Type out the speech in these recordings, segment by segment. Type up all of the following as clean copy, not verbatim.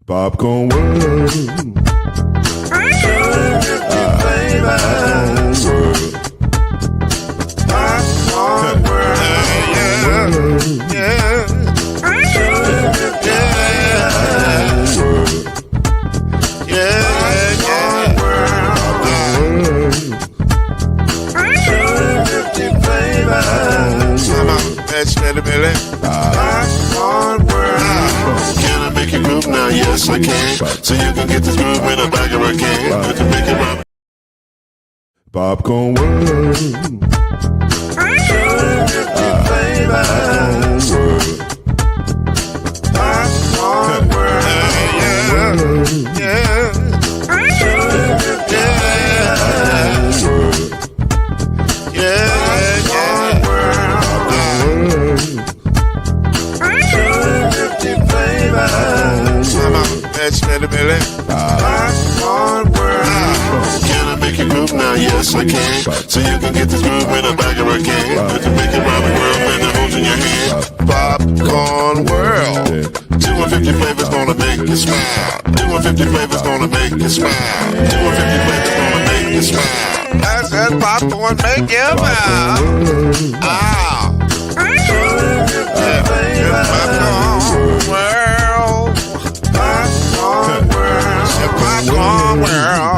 Popcorn World. Popcorn World. Yeah. Can I make you groove now? Yes, I can. So you can get this groove in a bag of a can. You can make it rock. Popcorn World. Popcorn World. Yeah. Can I make you groove now? Yes, I can. So you can get this groove in a bag of a can. You can make it round the world and it holds in your hand. Popcorn World. 250 flavors gonna make you smile. 250 flavors gonna make you smile. 250 flavors gonna make you smile. I said popcorn make you smile. Ah. Popcorn World. Popcorn World. Popcorn World.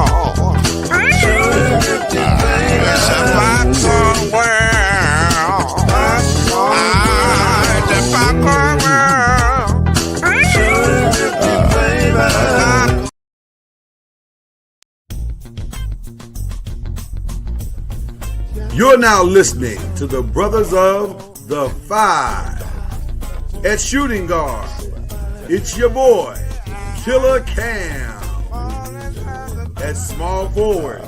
It's a popcorn world. It's a popcorn world. You're now listening to the Brothers of the Five. At shooting guard, it's your boy, Killer Cam. At small forward,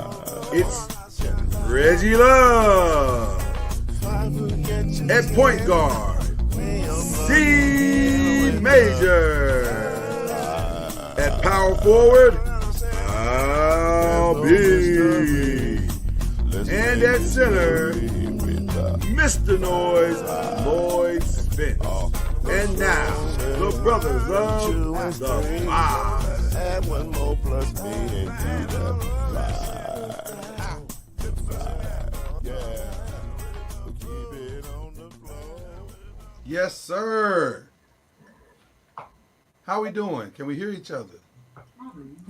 it's Reggie Love. At point guard, C Major. At power forward, I'll be. And at center, Mr. Noise, Lloyd Spence. And now, the Brothers of the Five. Add one more plus me and do the Yes, sir. How we doing? Can we hear each other?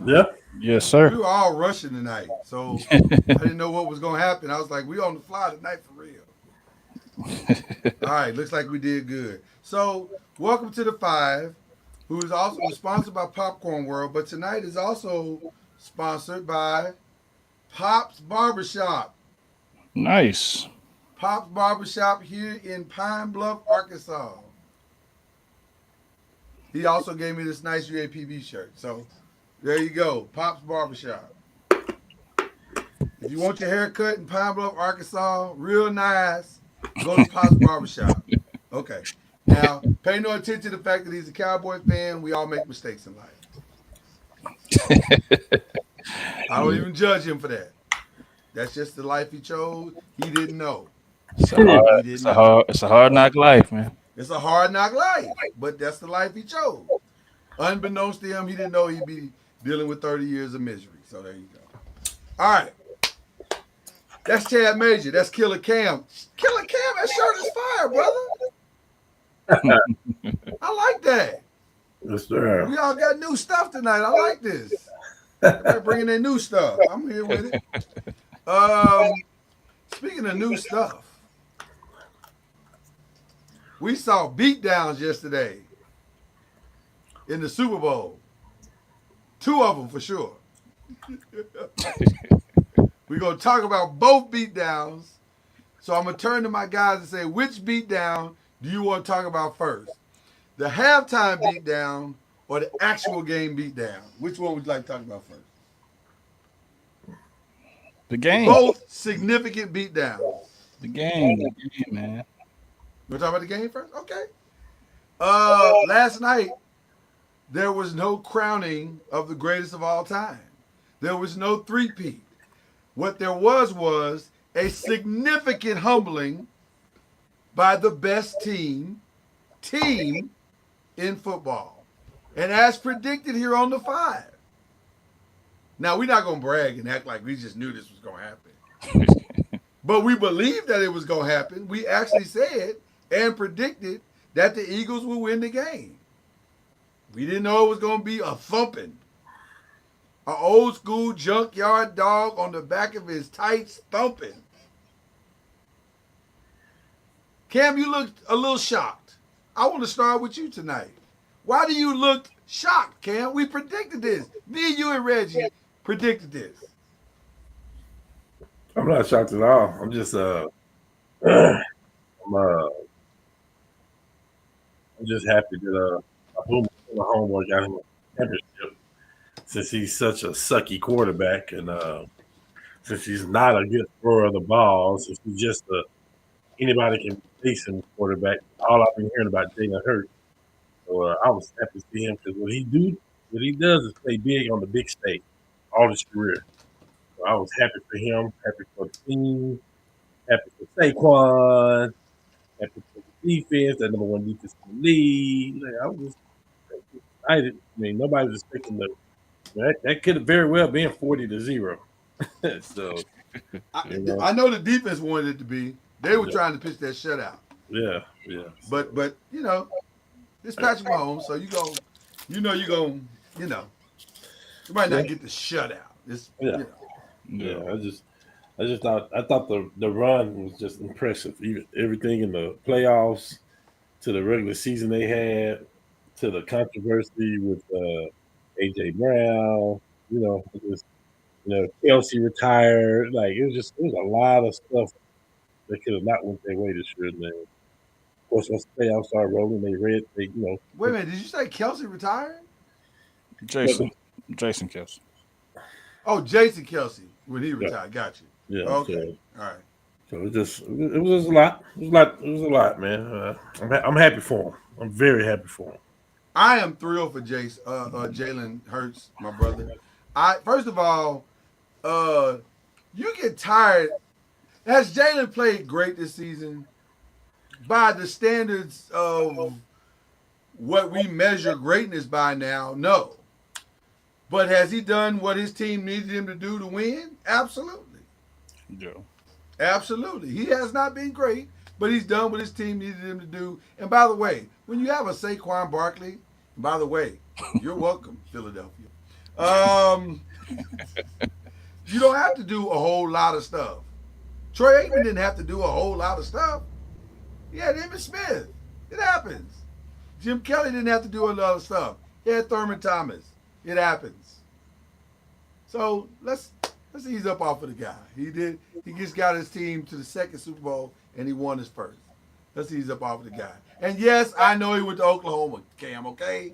Yep. Yes, sir. We were all rushing tonight, so I didn't know what was going to happen. I was like, we on the fly tonight for real. All right, looks like we did good. So, welcome to the Five, who is also sponsored by Popcorn World, but tonight is also sponsored by Pop's Barbershop. Nice. Pop's Barbershop here in Pine Bluff, Arkansas. He also gave me this nice UAPB shirt. So there you go, Pop's Barbershop. If you want your hair cut in Pine Bluff, Arkansas, real nice, go to Pop's Barbershop. Okay. Now, pay no attention to the fact that he's a Cowboy fan. We all make mistakes in life. I don't even judge him for that. That's just the life he chose. He didn't know. It's a hard knock life, man. It's a hard knock life, but that's the life he chose. Unbeknownst to him, he didn't know he'd be dealing with 30 years of misery. So there you go. All right. That's Chad Major. That's Killer Cam. Killer Cam, that shirt is fire, brother. I like that. Yes, sir. We all got new stuff tonight. I like this. They're bringing in new stuff. I'm here with it. Speaking of new stuff, we saw Beatdowns yesterday in the Super Bowl. 2 of them for sure. We're going to talk about both Beatdowns. So I'm going to turn to my guys and say, which Beatdown do you want to talk about first? The halftime Beatdown or the actual game Beatdown? Which one would you like to talk about first? The game. Both significant Beatdowns. The game, man. We'll talk about the game first? Okay. Last night, there was no crowning of the greatest of all time. There was no three-peat. What there was a significant humbling by the best team in football. And as predicted here on the 5. Now, we're not going to brag and act like we just knew this was going to happen. But we believed that it was going to happen. We actually said and predicted that the Eagles would win the game. We didn't know it was going to be a thumping. An old school junkyard dog on the back of his tights thumping. Cam, you looked a little shocked. I want to start with you tonight. Why do you look shocked, Cam? We predicted this. Me, you, and Reggie predicted this. I'm not shocked at all. I'm just I'm just happy that my homework got him a championship since he's such a sucky quarterback and since he's not a good thrower of the ball, since he's just anybody can face him quarterback. All I've been hearing about Jalen Hurts. So I was happy to see him because what he does is play big on the big stage all his career. So I was happy for him, happy for the team, happy for Saquon, happy for the defense, that number one defense in the league. Like, I was just excited. I mean, nobody was expecting that could have very well been 40-0. So I know the defense wanted it to be. They were trying to pitch that shutout. Yeah. But it's Patrick Mahomes, so you might not get the shutout. I thought the run was just impressive. Everything in the playoffs to the regular season they had to the controversy with AJ Brown, Kelsey retired. Like it was a lot of stuff that could have not went their way this year. And then, of course, once the playoffs started rolling, Wait a minute, did you say Kelsey retired? Jason Kelsey. Oh, Jason Kelsey when he retired. Got you. Yeah. Okay. All right. So it was a lot. It was a lot, man. I'm happy for him. I'm very happy for him. I am thrilled for Jalen Hurts, my brother. First of all, you get tired. Has Jalen played great this season? By the standards of what we measure greatness by now, no. But has he done what his team needed him to do to win? Absolutely. Yeah. Absolutely. He has not been great, but he's done what his team needed him to do. And by the way, when you have a Saquon Barkley, by the way, you're welcome, Philadelphia. You don't have to do a whole lot of stuff. Troy Aikman didn't have to do a whole lot of stuff. He had Emmitt Smith. It happens. Jim Kelly didn't have to do a lot of stuff. He had Thurman Thomas. It happens. So let's ease up off of the guy. He just got his team to the second Super Bowl and he won his first. Let's ease up off of the guy. And yes, I know he went to Oklahoma, Cam, okay?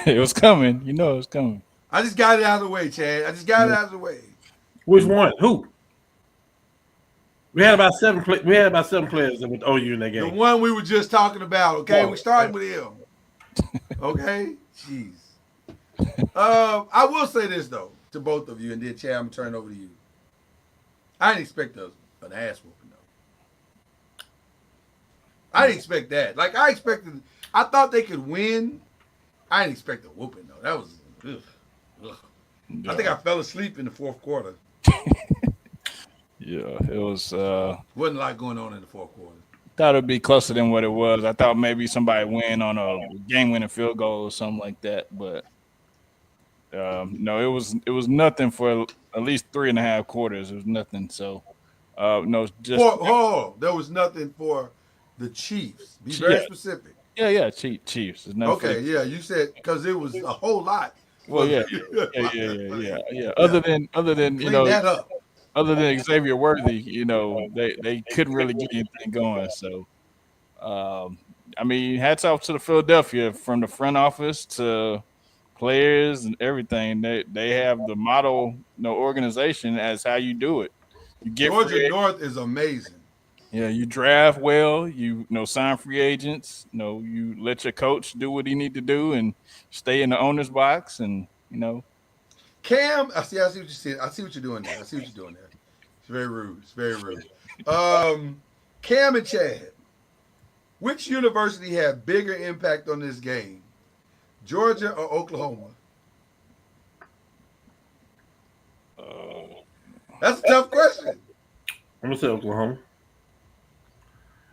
It was coming. You know it was coming. I just got it out of the way, Chad. I just got it out of the way. Which one? Who? We had about 7 players that went to OU in that game. The one we were just talking about, okay? We started with him. Okay? Jeez. I will say this, though, to both of you, and then, Chad, I'm going to turn it over to you. I didn't expect an ass whooping, though. I didn't expect that. Like, I thought they could win. I didn't expect a whooping, though. That was, ugh. I think I fell asleep in the fourth quarter. Yeah, it was. Wasn't a lot going on in the fourth quarter. Thought it'd be closer than what it was. I thought maybe somebody win on a game-winning field goal or something like that, but no, it was nothing for at least 3.5 quarters. It was nothing. So no, just there was nothing for the Chiefs. Be very specific. Yeah, Chiefs. Okay, yeah, you said because it was a whole lot. Well, yeah. Other than that up. Other than Xavier Worthy, they couldn't really get anything going. So, I mean, hats off to the Philadelphia from the front office to players and everything. They have the model, organization as how you do it. You get Georgia North is amazing. Yeah, you draft well. You sign free agents. You let your coach do what he need to do and stay in the owner's box and Cam, I see what you said. I see what you're doing there. It's very rude. Cam and Chad, Which university had bigger impact on this game? Georgia or Oklahoma? That's a tough question. I'm gonna say Oklahoma,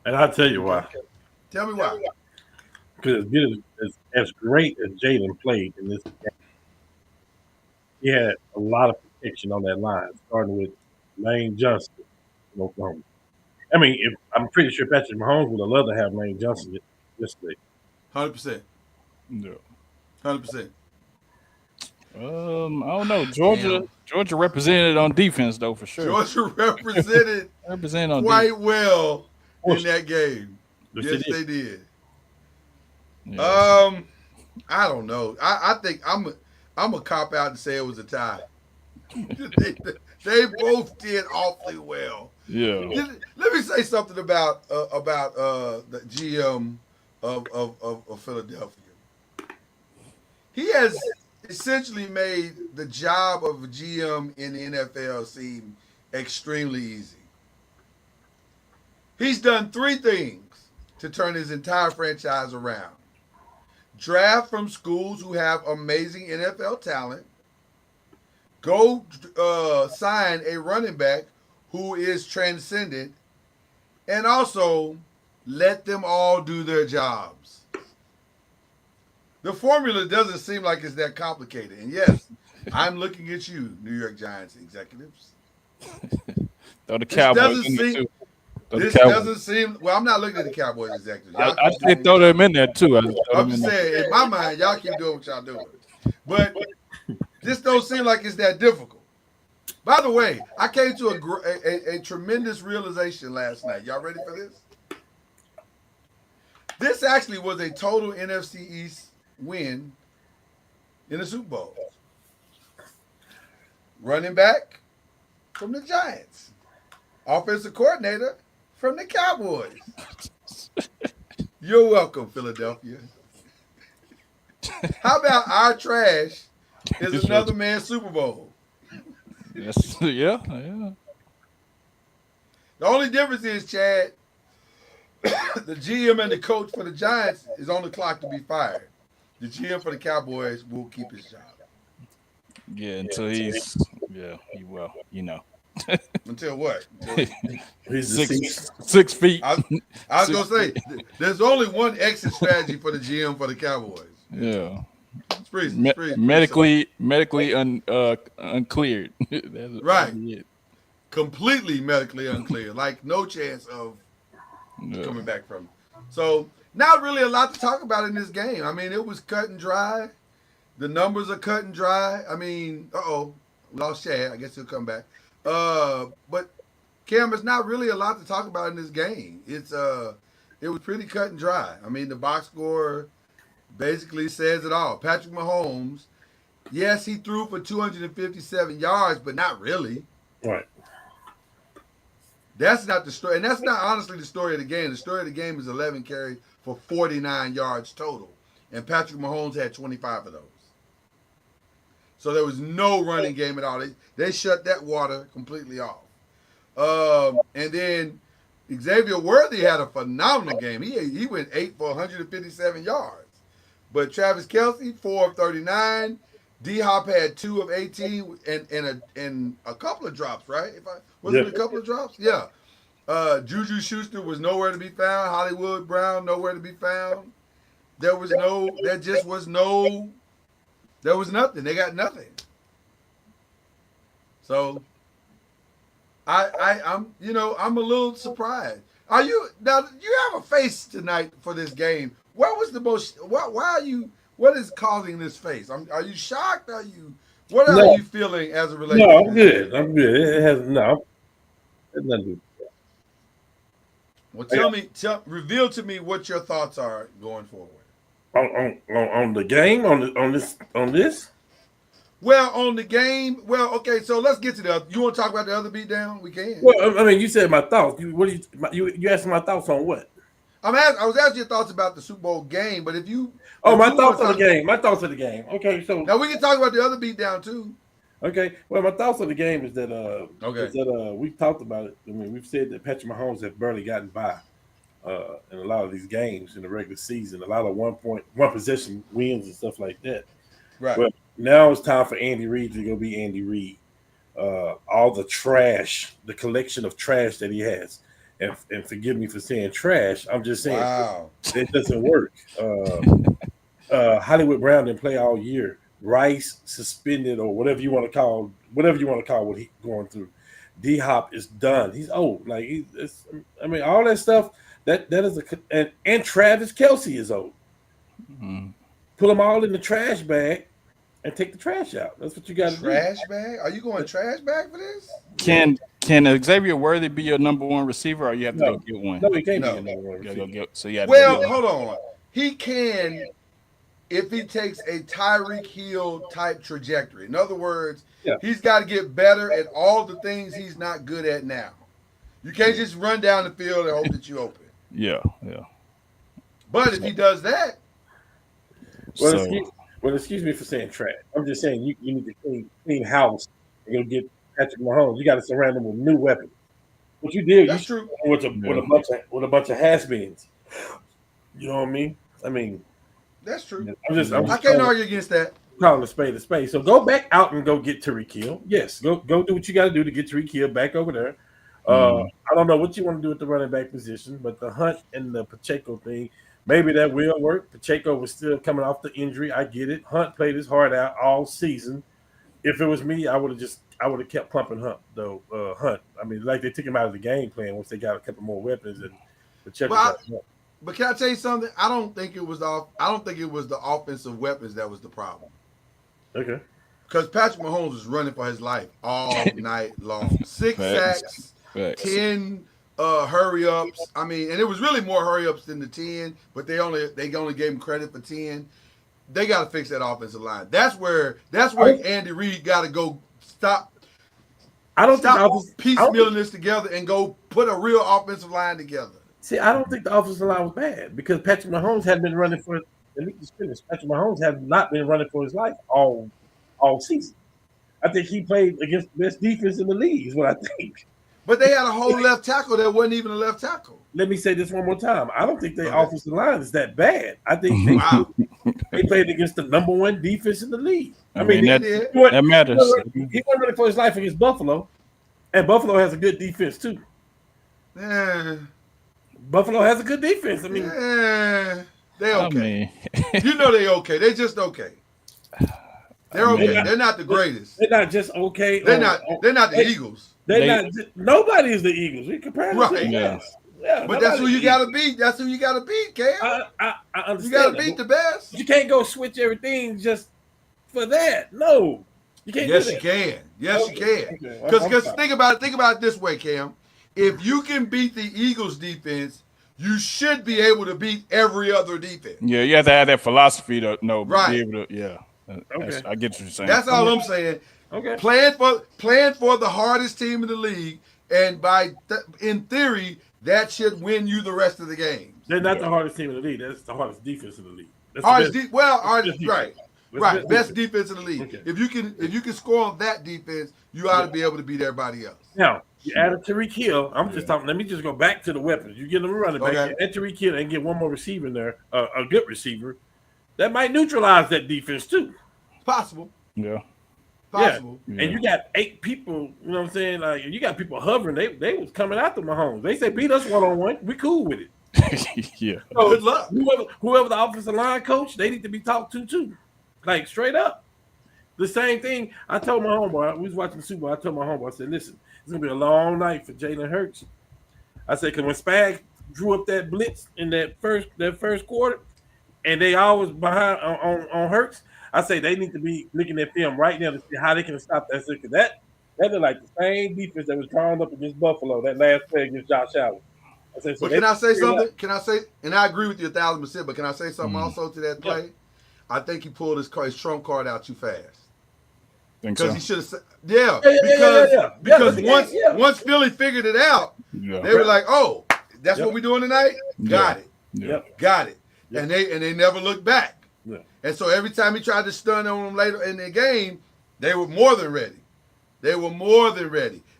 and I'll tell you why. Tell me why. Because as great as Jalen played in this game, he had a lot of protection on that line, starting with Lane Johnson in Oklahoma. I mean, I'm pretty sure Patrick Mahomes would have loved to have Lane Johnson yesterday. 100%. Yeah. 100%. I don't know. Georgia represented on defense though for sure. Georgia represented quite well in that game. Yes, they did. Yeah. I don't know. I think I'm a cop out and say it was a tie. they both did awfully well. Yeah. Let me say something about the GM of Philadelphia. He has essentially made the job of a GM in the NFL seem extremely easy. He's done 3 things to turn his entire franchise around. Draft from schools who have amazing NFL talent. Go sign a running back who is transcendent. And also let them all do their jobs. The formula doesn't seem like it's that complicated. And yes, I'm looking at you, New York Giants executives. Throw the Cowboys in there too. This doesn't seem. Well, I'm not looking at the Cowboys executives. I did throw them in there too. I'm just saying, in my mind, y'all keep doing what y'all doing. But this don't seem like it's that difficult. By the way, I came to a tremendous realization last night. Y'all ready for this? This actually was a total NFC East win in the Super Bowl. Running back from the Giants. Offensive coordinator from the Cowboys. You're welcome, Philadelphia. How about our trash is another man's Super Bowl? Yes, yeah. The only difference is, Chad, the GM and the coach for the Giants is on the clock to be fired. The GM for the Cowboys will keep his job. Yeah, until he's he will, Until what? He's 6 feet. I was going to say, there's only one exit strategy for the GM for the Cowboys. Yeah. It's pretty medically uncleared. Right. Completely medically unclear. Like no chance of coming back from it. So not really a lot to talk about in this game. I mean, it was cut and dry. The numbers are cut and dry. I mean, we lost Chad. I guess he'll come back. But Cam, it's not really a lot to talk about in this game. It was pretty cut and dry. I mean, the box score basically says it all. Patrick Mahomes, yes, he threw for 257 yards, but not really. right. That's not the story. And that's not honestly the story of the game. The story of the game is 11 carries for 49 yards total. And Patrick Mahomes had 25 of those. So there was no running game at all. They shut that water completely off. And then Xavier Worthy had a phenomenal game. He went 8 for 157 yards. But Travis Kelce, 4 of 39. D-Hop had 2 of 18 and a couple of drops, right? Was it a couple of drops? Yeah. Juju Schuster was nowhere to be found. Hollywood Brown, nowhere to be found. There was nothing. They got nothing. So I'm a little surprised. Are you now? You have a face tonight for this game. What was the most? Why are you? What is causing this face? Are you shocked? What are you feeling as a relates? No, I'm good. I'm good. It has nothing to do. Well, reveal to me what your thoughts are going forward. On the game, on this. Well, on the game. Well, okay. So let's get to the. You want to talk about the other beatdown? We can. Well, I mean, you said my thoughts. You asked my thoughts on what? I was asking your thoughts about the Super Bowl game, but if you. My thoughts on the game. My thoughts on the game. Okay, so now we can talk about the other beatdown too. Okay. Well, my thoughts on the game is that we talked about it. I mean, we've said that Patrick Mahomes has barely gotten by in a lot of these games in the regular season. A lot of one possession wins and stuff like that. Right. But now it's time for Andy Reid to go be Andy Reid. All the trash, the collection of trash that he has, and forgive me for saying trash. I'm just saying Wow. it doesn't work. Hollywood Brown didn't play all year. Rice suspended or whatever you want to call what he going through. D Hop is done. He's old. Like all that stuff. That is and Travis Kelce is old. Mm. Put them all in the trash bag and take the trash out. That's what you got to do. Trash bag? Are you going trash bag for this? Can Xavier Worthy be your number one receiver, or you have to go get one? No, he can't No. be your number one receiver. So yeah. Well, hold on. He can if he takes a Tyreek Hill type trajectory. In other words, he's got to get better at all the things he's not good at now. You can't just run down the field and hope that you open. Yeah. But if he does that, Well, excuse me for saying trash. I'm just saying you need to clean house and go get Patrick Mahomes. You got to surround him with new weapons. What you did, that's true. With a bunch of has-beens. You know what I mean? That's true. I can't argue against that. Calling a spade. So go back out and go get Tyreek Hill. Yes, go do what you got to do to get Tyreek Hill back over there. I don't know what you want to do at the running back position, but the Hunt and the Pacheco thing, maybe that will work. Pacheco was still coming off the injury. I get it. Hunt played his heart out all season. If it was me, I would have kept pumping Hunt though. Hunt. Like they took him out of the game plan once they got a couple more weapons and Pacheco. But can I tell you something? I don't think it was the offensive weapons that was the problem. Okay. Because Patrick Mahomes was running for his life all night long. 6 sacks, 10 hurry ups. And it was really more hurry ups than the 10, but they only gave him credit for 10. They got to fix that offensive line. That's where Andy Reid got to go stop. Stop piecemealing this together and go put a real offensive line together. See, I don't think the offensive line was bad because Patrick Mahomes had been running for. Let me just finish. Patrick Mahomes had not been running for his life all season. I think he played against the best defense in the league. Is what I think. But they had a whole left tackle that wasn't even a left tackle. Let me say this one more time. I don't think their offensive line is that bad. I think they played against the number one defense in the league. That matters. He wasn't running for his life against Buffalo, and Buffalo has a good defense too. Buffalo has a good defense. They okay. They okay. They just okay. They're okay. They're not the greatest. They're not just okay. They're not the Eagles. Nobody is the Eagles. We compare them to Yeah, but that's who you got to beat. That's who you got to beat, Cam. I understand. You got to beat the best. You can't go switch everything just for that. No, you can't. Yes, you can. Yes, you can. Because think about it this way, Cam. If you can beat the Eagles defense, you should be able to beat every other defense. Yeah, you have to have that philosophy to be able to. Yeah, I get what you're saying. That's all I'm saying. Okay. Plan for the hardest team in the league, and in theory, that should win you the rest of the games. They're not the hardest team in the league. That's the hardest defense in the league. Right. Best defense in the league. Okay. If you can score on that defense, you ought to be able to beat everybody else. Now, you added Tyreek Hill. I'm just talking. Let me just go back to the weapons. You get them running back, add Tyreek Hill, and get one more receiver in there, a good receiver. That might neutralize that defense too. Possible. Yeah. Possible. Yeah. And you got 8 people, you know what I'm saying? Like you got people hovering. They was coming after Mahomes. They say beat us 1-on-1. We cool with it. Yeah. So good luck. Whoever the offensive line coach, they need to be talked to too. Like straight up. The same thing. I told my homeboy, we was watching the Super Bowl. I told my homeboy, I said, listen, it's gonna be a long night for Jalen Hurts. I said, because when Spags drew up that blitz in that first quarter, and they always behind on Hurts, I say they need to be looking at film right now to see how they can stop that. Because that looked like the same defense that was drawn up against Buffalo that last play against Josh Allen. I said, but can I say something? Can I say? And I agree with you 1,000%. But can I say something also to that play? I think he pulled his trump card out too fast. Because he should have said, because once Philly figured it out, they were like, "Oh, that's what we're doing tonight." Got it. And they never looked back. Yeah. And so every time he tried to stun on them later in the game, they were more than ready.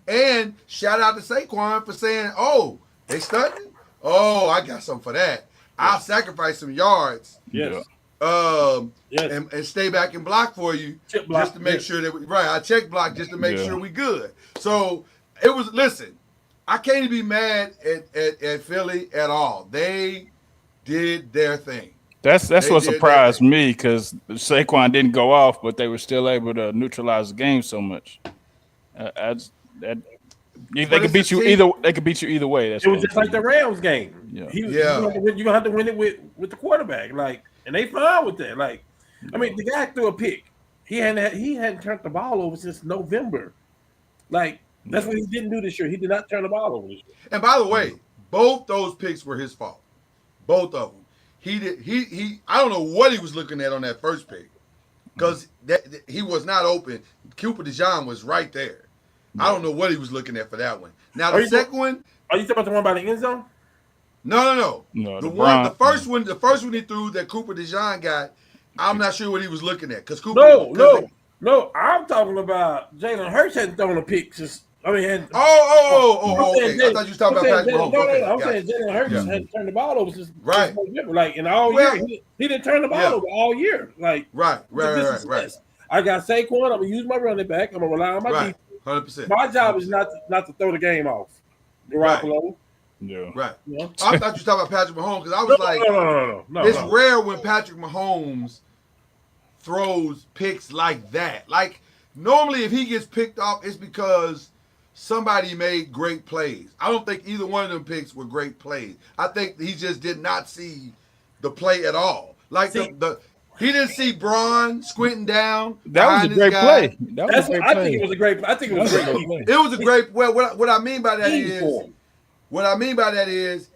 And shout out to Saquon for saying, "Oh, they stunting? Oh, I got something for that. I'll sacrifice some yards. Yes. Yes. And stay back and block for you Chip block, just to make sure that I check block just to make Yeah. sure we good. So it was. Listen, I can't even be mad at Philly at all. They did their thing. That's They what did surprised their thing. me because Saquon didn't go off, but they were still able to neutralize the game so much. They But could it's beat a you team- either. They could beat you either way. That's It what was I'm just like the saying. Rams game. Yeah. You're gonna have to win it with the quarterback. Like, and they fine with that. Like, I mean, the guy threw a pick. He hadn't turned the ball over since November. Like, that's what he didn't do this year. He did not turn the ball over this year. And by the way, both those picks were his fault. Both of them. He did. He. I don't know what he was looking at on that first pick, because he was not open. Cooper DeJean was right there. I don't know what he was looking at for that one. Now the second one. Are you talking about the one by the end zone? No. No, The first one he threw that Cooper DeJean got. I'm not sure what he was looking at because Cooper. No. I'm talking about Jalen Hurts hadn't thrown a pick since. I mean, Okay. I thought you were talking about Patrick Mahomes. No. I'm saying Jalen Hurts hadn't turned the ball over since November. Like, in all year, he didn't turn the ball over all year. Like, right. I got Saquon. I'm gonna use my running back. I'm gonna rely on my defense. 100%. My job is not to throw the game off. Garoppolo. Yeah. Right. You know? I thought you were talking about Patrick Mahomes because I was No. It's rare when Patrick Mahomes throws picks like that. Like, normally if he gets picked off, it's because somebody made great plays. I don't think either one of them picks were great plays. I think he just did not see the play at all. Like, he didn't see Braun squinting down. That was a great play. I think it was a great play. It was a great. Well, what I mean by that is,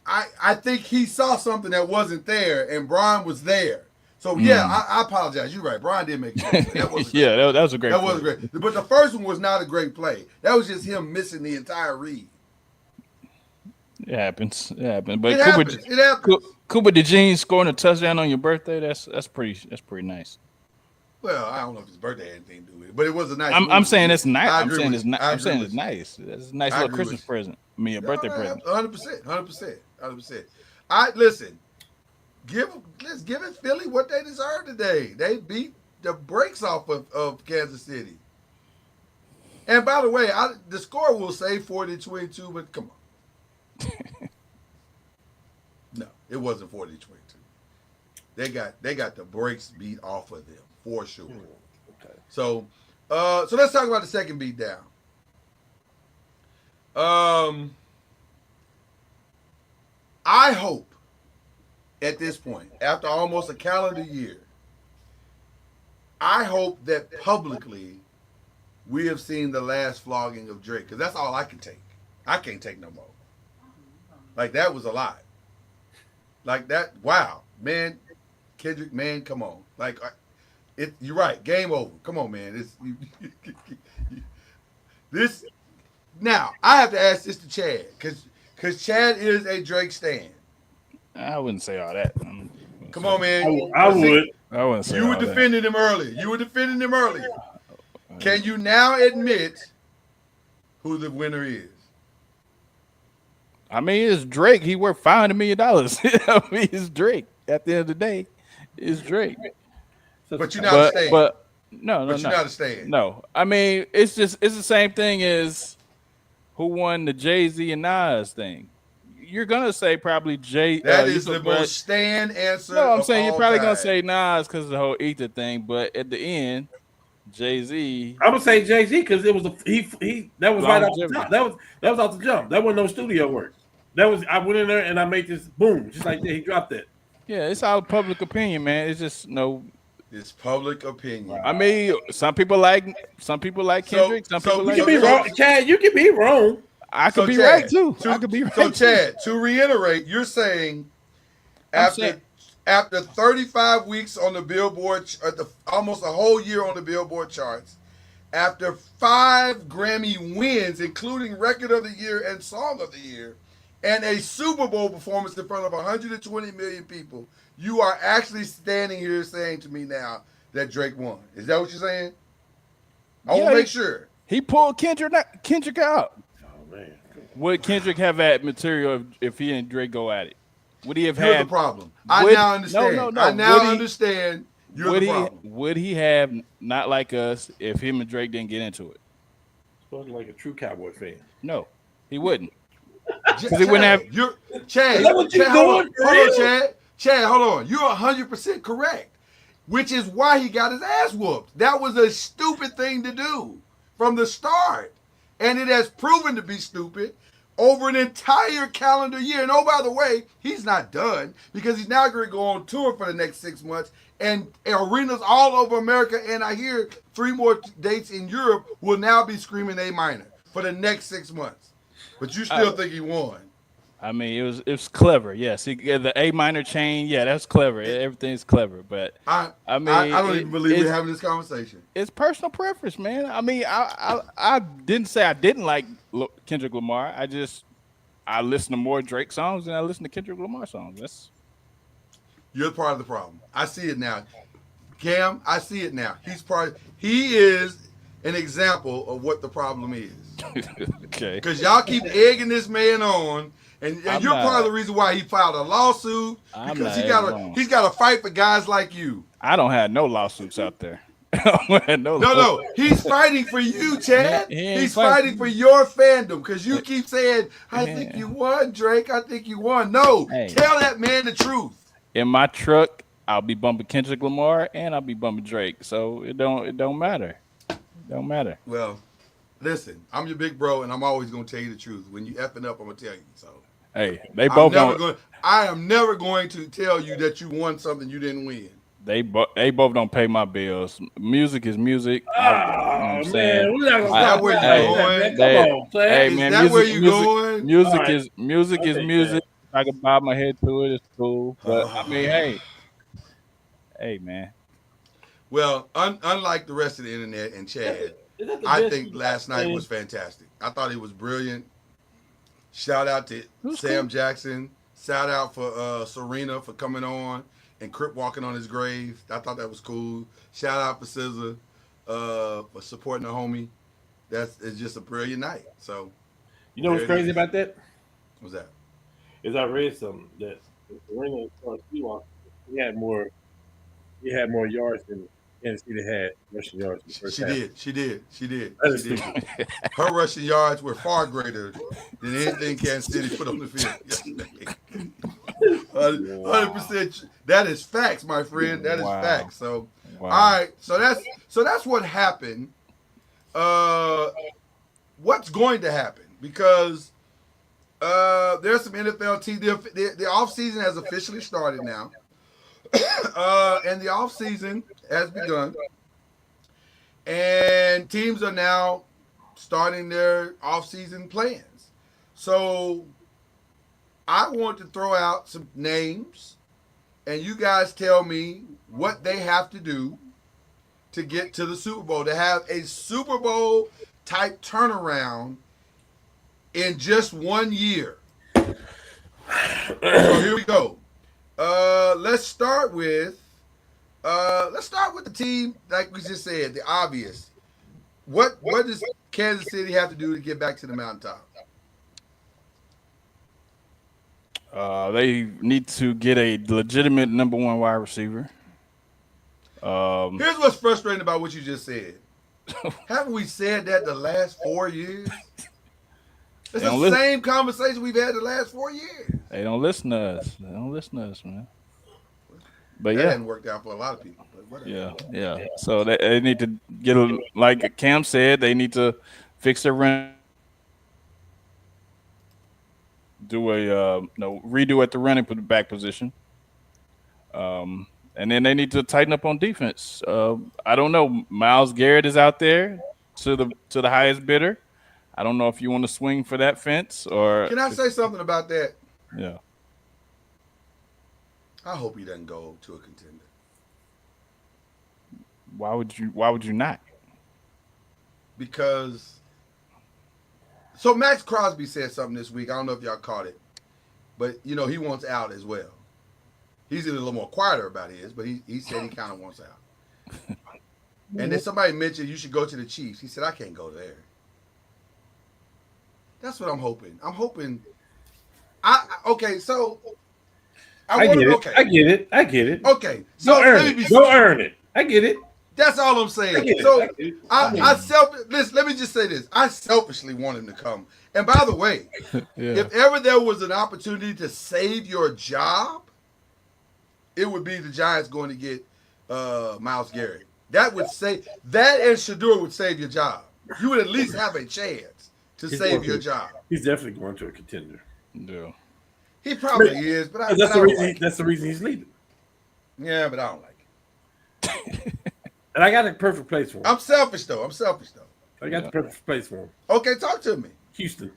I think he saw something that wasn't there, and Braun was there. So I apologize. You're right. Brian did make sense. That was that was a great. That was great. But the first one was not a great play. That was just him missing the entire read. It happens. But It happens. Cooper DeJean scoring a touchdown on your birthday. That's pretty nice. Well, I don't know if his birthday had anything to do with it, but it was a nice. I'm saying it's nice. I I'm agree saying with it's you. nice. I I'm saying agree it's with nice. It's a nice little Christmas present. I mean, a birthday present. 100%. Listen. Let's give it Philly what they deserve today. They beat the brakes off of Kansas City. And by the way, the score will say 40-22, but come on. No, it wasn't 40-22. They got the brakes beat off of them for sure. Okay. So let's talk about the second beat down. I hope at this point, after almost a calendar year, I hope that publicly we have seen the last flogging of Drake, because that's all I can take. I can't take no more. Like, that was a lot. Like, that, wow. Man, Kendrick, man, come on. Like, you're right. Game over. Come on, man. This, now, I have to ask this to Chad, because Chad is a Drake stan. I wouldn't say all that. Come on, man. I would. I wouldn't say You were all that. defending him earlier. Can you now admit who the winner is? I mean, it's Drake. He worth $500 million. I mean, it's Drake. At the end of the day, it's Drake. But you're not a stan. But no. You're not a stan. No, I mean, it's the same thing as who won the Jay-Z and Nas thing. You're gonna say probably Jay. That is the most stan answer. No, I'm saying you're probably gonna time. say Nas because of the whole Ether thing. But at the end, Jay-Z. I'm gonna say Jay-Z because it was he that was right off the Longevity. top. That was off the jump. That wasn't no studio work. That was I went in there and I made this boom just like that. He dropped that. Yeah, it's all public opinion, man. It's just It's public opinion. I mean, some people like Kendrick. Some people You like. can be wrong, Chad. You can be wrong. I could be Chad, right too. I could be right. So Chad, to reiterate, you're saying after 35 weeks on the Billboard, almost a whole year on the Billboard charts, after 5 Grammy wins, including Record of the Year and Song of the Year, and a Super Bowl performance in front of 120 million people, you are actually standing here saying to me now that Drake won. Is that what you're saying? I want to make sure. He pulled Kendrick out. Oh man. Would Kendrick have had material if he and Drake go at it? Would he have You're had the problem. I would- now understand. No. I now understand you're would the he problem. would he have Not Like Us if him and Drake didn't get into it? Spoken like a true Cowboy fan. No, he wouldn't. Because he wouldn't have- Chad. Is that what you're Chad, doing, for hold on, real? Chad. Chad, hold on. You're 100% correct. Which is why he got his ass whooped. That was a stupid thing to do from the start. And it has proven to be stupid over an entire calendar year. And oh, by the way, he's not done because he's now going to go on tour for the next 6 months and arenas all over America. And I hear 3 more dates in Europe will now be screaming A minor for the next 6 months. But you still think he won. I mean, it was clever. Yes, the A minor chain. Yeah, that's clever. Everything's clever. But I mean, I don't even believe we're having this conversation. It's personal preference, man. I mean, I didn't say I didn't like Kendrick Lamar. I listen to more Drake songs than I listen to Kendrick Lamar songs. You're part of the problem. I see it now. Cam, I see it now. He is an example of what the problem is. Okay. Because y'all keep egging this man on, and you're part of the reason why he filed a lawsuit. Because he's got to fight for guys like you. I don't have no lawsuits out there. No. He's fighting for you, Chad. He's fighting for your fandom because you keep saying, I think you won, Drake. I think you won. No, tell that man the truth. In my truck, I'll be bumping Kendrick Lamar and I'll be bumping Drake. So it don't matter. It don't matter. Well, listen, I'm your big bro, and I'm always gonna tell you the truth. When you effing up, I'm gonna tell you. So hey, they both I am never going to tell you that you won something you didn't win. They both don't pay my bills. Music is music. Oh, man. Is that where you're going? Hey, man, is that where you're going? Music is music. I can bob my head to it. It's cool. But I mean, hey, man. Well, unlike the rest of the internet and Chad, I think last night was fantastic. I thought it was brilliant. Shout out to Sam Jackson. Shout out for Serena for coming on and Crip walking on his grave. I thought that was cool. Shout out for SZA for supporting the homie. It's just a brilliant night. So, you know what's crazy about that? What's that? Is I read something that Serena he had more yards than Kansas City had rushing yards. She did. Her rushing yards were far greater than anything Kansas City put on the field yesterday. 100%. That is facts, my friend. That is facts. So, all right. So that's what happened. What's going to happen? Because there's some NFL teams. The offseason has officially started now. And the offseason has begun. And teams are now starting their offseason plans. So I want to throw out some names, and you guys tell me what they have to do to get to the Super Bowl, to have a Super Bowl type turnaround in just 1 year. So here we go. Let's start with the team, like we just said, the obvious. What does Kansas City have to do to get back to the mountaintop? They need to get a legitimate number 1 wide receiver. Here's what's frustrating about what you just said. Haven't we said that the last 4 years? It's the same conversation we've had the last 4 years. They don't listen to us. Man. But that hasn't worked out for a lot of people. But yeah. So they need to get like Cam said, they need to fix their run. Do a redo at the running back position. And then they need to tighten up on defense. I don't know. Myles Garrett is out there to the highest bidder. I don't know if you want to swing for that fence or. Can I say something about that? Yeah. I hope he doesn't go to a contender. Why would you not? Because so Max Crosby said something this week. I don't know if y'all caught it, but he wants out as well. He's a little more quieter about his, but he said he kind of wants out. And then somebody mentioned you should go to the Chiefs. He said I can't go there. That's what I'm hoping. I'm hoping. Okay. So I I want get to. it. Okay. I get it. I get it. Okay. Go So earn let me it. be. Go earn it. I get it. That's all I'm I saying. get it. I So get it. listen, let me just say this. I selfishly want him to come. And by the way, Yeah. if ever there was an opportunity to save your job, it would be the Giants going to get Myles Garrett. That would say that, and Shador would save your job. You would at least have a chance to He's save going your to. job. He's definitely going to a contender. Yeah. He probably is, but I That's the don't reason. like it. That's the reason he's leaving. Yeah, but I don't like it. And I got the perfect place for him. I'm selfish though. I got the perfect place for him. Okay, talk to me. Houston.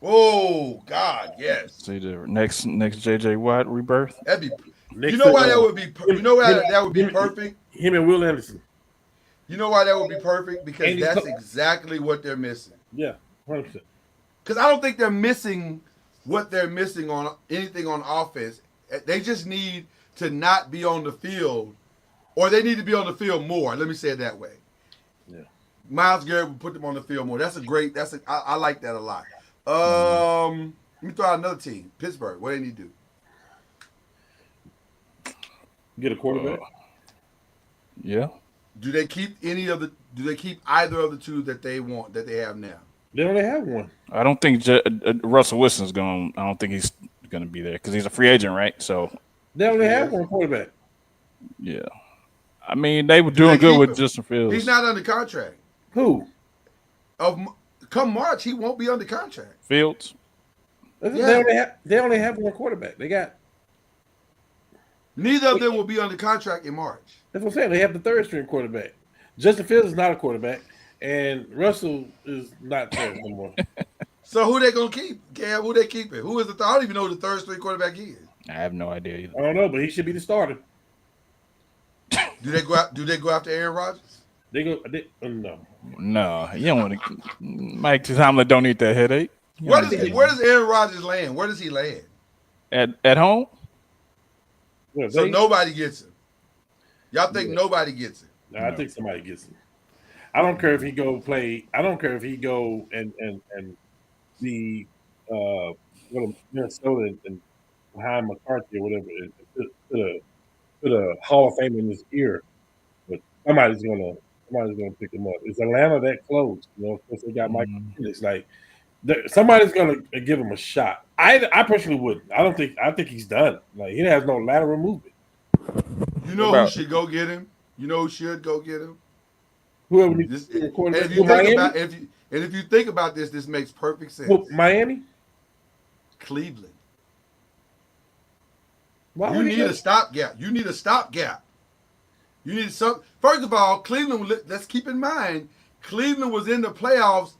Oh God, yes. See the next JJ Watt rebirth. That'd be. Next You know why that would be? You know why that would be perfect? Him and Will Anderson. You know why that would be perfect? Because Andy that's Cole. exactly what they're missing. Yeah, 100%. Because I don't think they're missing what they're missing on anything on offense. They just need to not be on the field, or they need to be on the field more. Let me say it that way. Yeah. Myles Garrett would put them on the field more. I like that a lot. Let me throw out another team. Pittsburgh. What do they need to do? Get a quarterback. Yeah. Do they keep either of the two that they want that they have now? They only have one. I don't think Russell Wilson's going. I don't think he's going to be there because he's a free agent, right? So They only have one quarterback. yeah. I mean, they were doing good with Justin Fields. He's not under contract. Who? Come March, he won't be under contract. Fields. They only have one quarterback. They got. Neither of them will be under contract in March. That's what I'm saying. They have the third string quarterback. Justin Fields is not a quarterback, and Russell is not there no more. So who they gonna keep? Cam, who they keeping? Who is the? I don't even know who the third string quarterback is. I have no idea either. I don't know, but he should be the starter. Do they go after Aaron Rodgers? No. No, you don't want to. Mike Tomlin don't need that headache. Where does Aaron Rodgers land? Where does he land? At home? Well, So nobody gets him. Y'all think nobody gets him? No, I think somebody gets him. I don't care if he go play. I don't care if he go and be Minnesota and behind McCarthy or whatever. Put a Hall of Fame in his ear, but somebody's gonna pick him up. Is Atlanta that close? You know, of course they got Mike. It's like somebody's gonna give him a shot. I personally wouldn't. I think he's done. Like he has no lateral movement. You know who should go get him? You know who should go get him? Whoever And needs if you think about this, this makes perfect sense. Miami, Cleveland. why You would need he a stopgap. You need a stopgap. You need some. First of all, Cleveland. Let's keep in mind, Cleveland was in the playoffs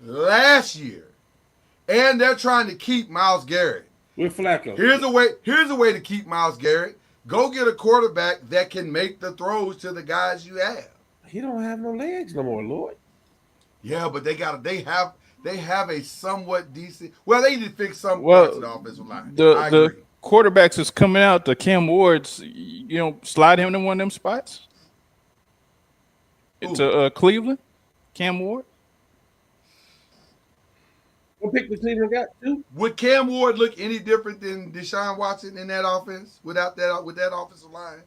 last year, and they're trying to keep Myles Garrett. with Flacco? Here's a way to keep Myles Garrett. Go get a quarterback that can make the throws to the guys you have. He don't have no legs no more, Lord. Yeah, but they have a somewhat decent. Well, they need to fix some parts of the offensive line. I The agree. quarterbacks is coming out. The Cam Wards, slide him in one of them spots. To Cleveland, Cam Ward. What pick the Cleveland got too? Would Cam Ward look any different than Deshaun Watson in that offense with that offensive line?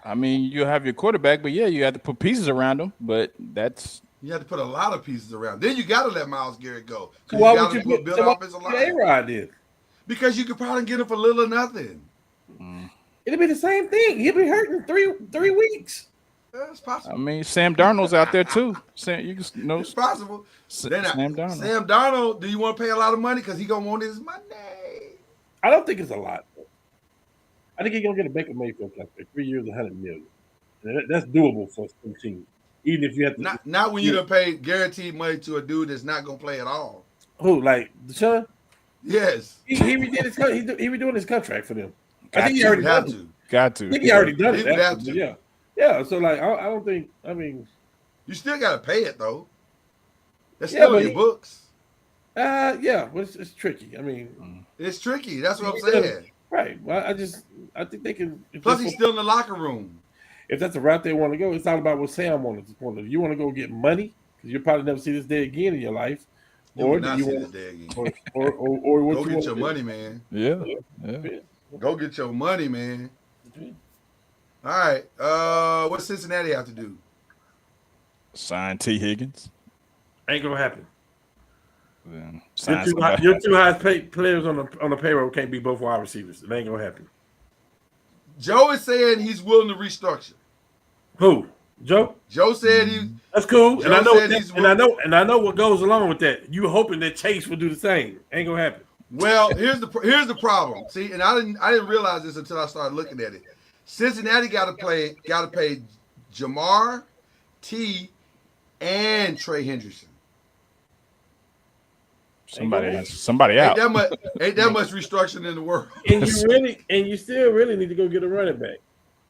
I mean, you have your quarterback, but yeah, you have to put pieces around him. But that's You have to put a lot of pieces around. Then you got to let Myles Garrett go. So why would gotta you build offensive line? A-Rod did? Because you could probably get him for little or nothing. It'd be the same thing. He'd be hurt in three weeks. That's possible. I mean, Sam Darnold's out there too. It's possible. Sam Darnold. Darnold. Sam Darnold, do you want to pay a lot of money? Because he's going to want his money. I don't think it's a lot. I think he's gonna get a Baker Mayfield contract, 3 years, $100 million. And that's doable for some team. Even if you have to, not when you done paid guaranteed money to a dude that's not going to play at all. who like Deshaun? Yes. He redid his he redoing his contract for them. I think he You already would have done it. to. Got to. I think he already done He it. would have actually, to. Yeah. So like, I don't think. I mean, You still got to pay it, though. That's Yeah, still but in your books. yeah, but it's tricky. I mean, It's tricky. That's what I'm Yeah. saying. right? Well, I think they can. Plus, he's still in the locker room. If that's the route they want to go, it's not about what Sam wanted. You want to go get money, because you'll probably never see this day again in your life. You Or will do not you see want, this day again. or what Go you get want your to do. money, man. Yeah. Go get your money, man. All right. What Cincinnati have to do? Sign T. Higgins. Ain't gonna happen. Then Your sign two, somebody. your two highest paid players on the payroll can't be both wide receivers. It ain't gonna happen. Joe is saying he's willing to restructure. Who? Joe? Joe said he. That's cool. Joe said he's willing. And I know what goes along with that. You hoping that Chase will do the same. Ain't gonna happen. Well, here's the problem. See, and I didn't realize this until I started looking at it. Cincinnati got to pay Jamar, T, and Trey Hendrickson. Somebody Ain't out. that much restructuring in the world. And you still really need to go get a running back.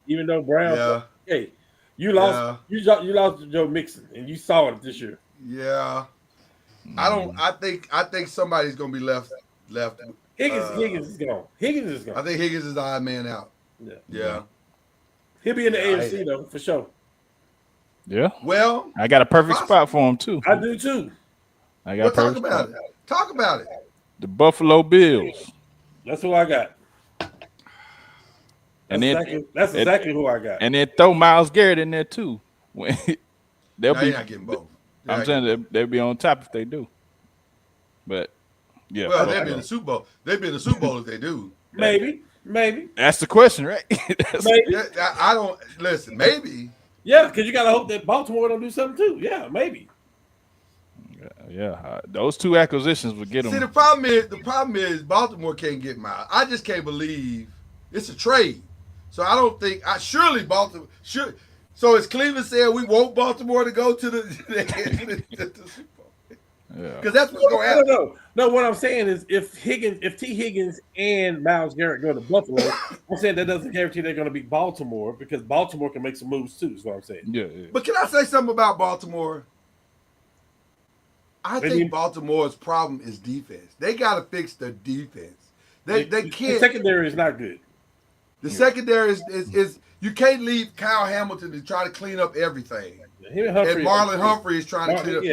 Even though Brown, Yeah. hey, you lost to Joe Mixon, and you saw it this year. Yeah. I think somebody's gonna be left. Higgins is gone. Higgins is gone. I think Higgins is the odd man out. Yeah. He'll be in the AFC though, for sure. Yeah. Well, I got a perfect spot for him too. I do too. Talk about it. Talk about it. The Buffalo Bills. That's who I got. That's exactly who I got. And then throw Myles Garrett in there too. You're not getting both. I'm saying they'll be on top if they do. But yeah. Well, they'll be in the Super Bowl. They'll be in the Super Bowl if they do. Maybe. That's the question, right? Maybe. I don't listen. Maybe. Yeah, because you gotta hope that Baltimore don't do something too. Yeah, maybe. Yeah, those two acquisitions would get them. See, the problem is Baltimore can't get Miles. I just can't believe it's a trade. So I don't think surely Baltimore should. So as Cleveland said, we want Baltimore to go to the Super Bowl. Yeah, because that's what's going to happen. No, what I'm saying is if T. Higgins and Myles Garrett go to Buffalo, I'm saying that doesn't guarantee they're going to beat Baltimore because Baltimore can make some moves too. Is what I'm saying. Yeah. But can I say something about Baltimore? I think Baltimore's problem is defense. They got to fix their defense. They can't. The secondary is not good. The secondary is you can't leave Kyle Hamilton to try to clean up everything. And Marlon Humphrey is trying to clean up.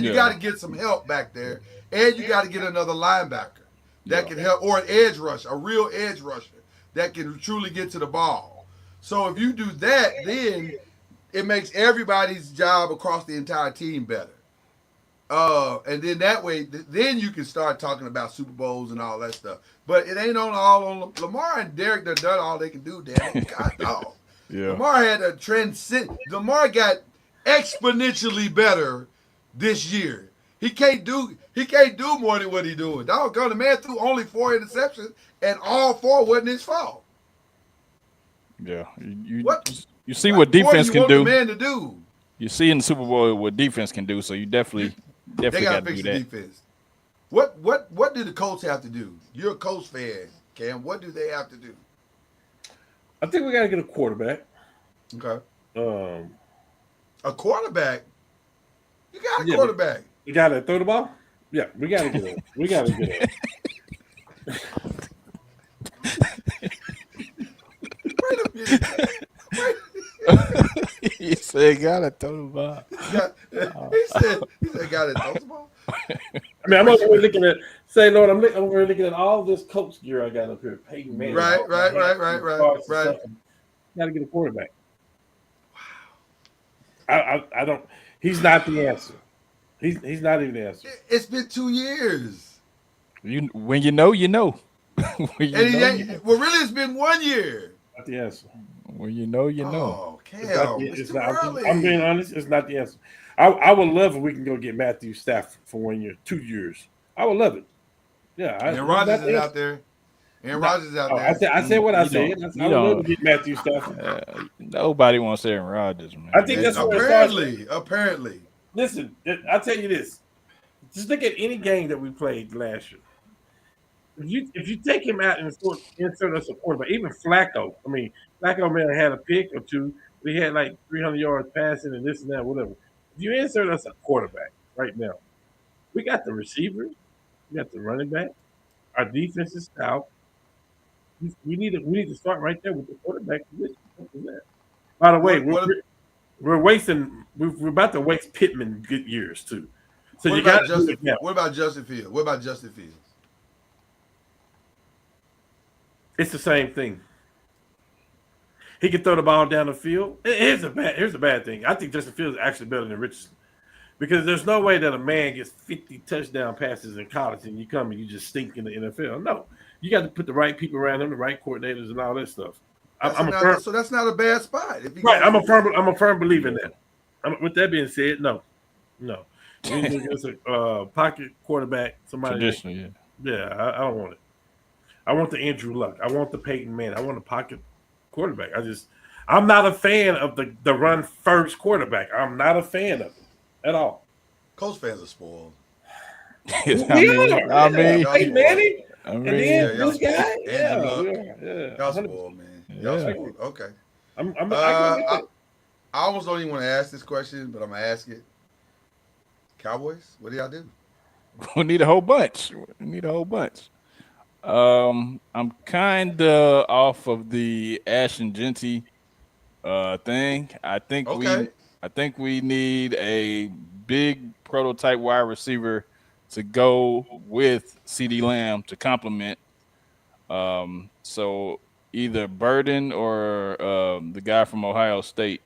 You got to get some help back there, and you got to get another linebacker that can help, or an edge rusher, a real edge rusher that can truly get to the ball. So if you do that, then it makes everybody's job across the entire team better. And then that way, then you can start talking about Super Bowls and all that stuff. But it ain't all on Lamar and Derek. They're done all they can do. Damn, God dog. Yeah. Lamar had a transcend. Lamar got exponentially better this year. He can't do more than what he's doing. Doggone, the man threw only 4 interceptions, and all 4 wasn't his fault. Yeah, you see what defense can do. The man to do. You see in the Super Bowl what defense can do. So you definitely they got got to to fix do the that. defense. What do the Colts have to do? You're a Colts fan, Cam. What do they have to do? I think we got to get a quarterback. Okay. A quarterback? You got a quarterback. You got to throw the ball? Yeah, we got to get it. We got to get it. Wait a minute. He said, "Gotta throw the ball." He said, "Gotta throw the ball." I mean, I'm over here looking at. Say, Lord, I'm over here looking at all this coach gear I got up here. Peyton Manning. Right. Got to get a quarterback. Wow. I don't. He's not the answer. He's not even the answer. It's been 2 years. When you know, you know. Well, really, it's been 1 year. Not the answer. When you know, you know. Oh, Cal, it's too early. I'm being honest. It's not the answer. I would love if we can go get Matthew Stafford for 1 year, 2 years. I would love it. Yeah. And Rodgers is out there. Rodgers is out there. I said what I said. I would love to get Matthew Stafford. Nobody wants Aaron Rodgers, man. I think that's apparently. Listen, I'll tell you this. Just look at any game that we played last year. If you take him out and insert us a quarterback, even Flacco. I mean, Flacco may have had a pick or two. We had like 300 yards passing and this and that, whatever. If you insert us a quarterback right now, we got the receivers, we got the running back, our defense is stout. We need to start right there with the quarterback position. By the way, We're wasting. We're about to waste Pittman good years too. So What you about got to do it now. What about Justin Fields? What about Justin Fields? It's the same thing. He can throw the ball down the field. Here's the bad thing. I think Justin Fields is actually better than Richardson because there's no way that a man gets 50 touchdown passes in college and you come and you just stink in the NFL. No, you got to put the right people around him, the right coordinators, and all that stuff. So that's not a bad spot. Right, I'm a firm believer in that. With that being said, no. We need to get us a pocket quarterback, somebody. Traditionally, I don't want it. I want the Andrew Luck. I want the Peyton Manning. I want a pocket quarterback. I'm not a fan of the run first quarterback. I'm not a fan of it at all. Colts fans are spoiled. I mean, Peyton Manning, and then this guy. Y'all spoiled, man. Y'all spoiled. Okay. I almost don't even want to ask this question, but I'm gonna ask it. Cowboys, what do y'all do? We need a whole bunch. I'm kind of off of the Ashton Genty thing. I think we need a big prototype wide receiver to go with CD Lamb to complement. So either Burden or the guy from Ohio State.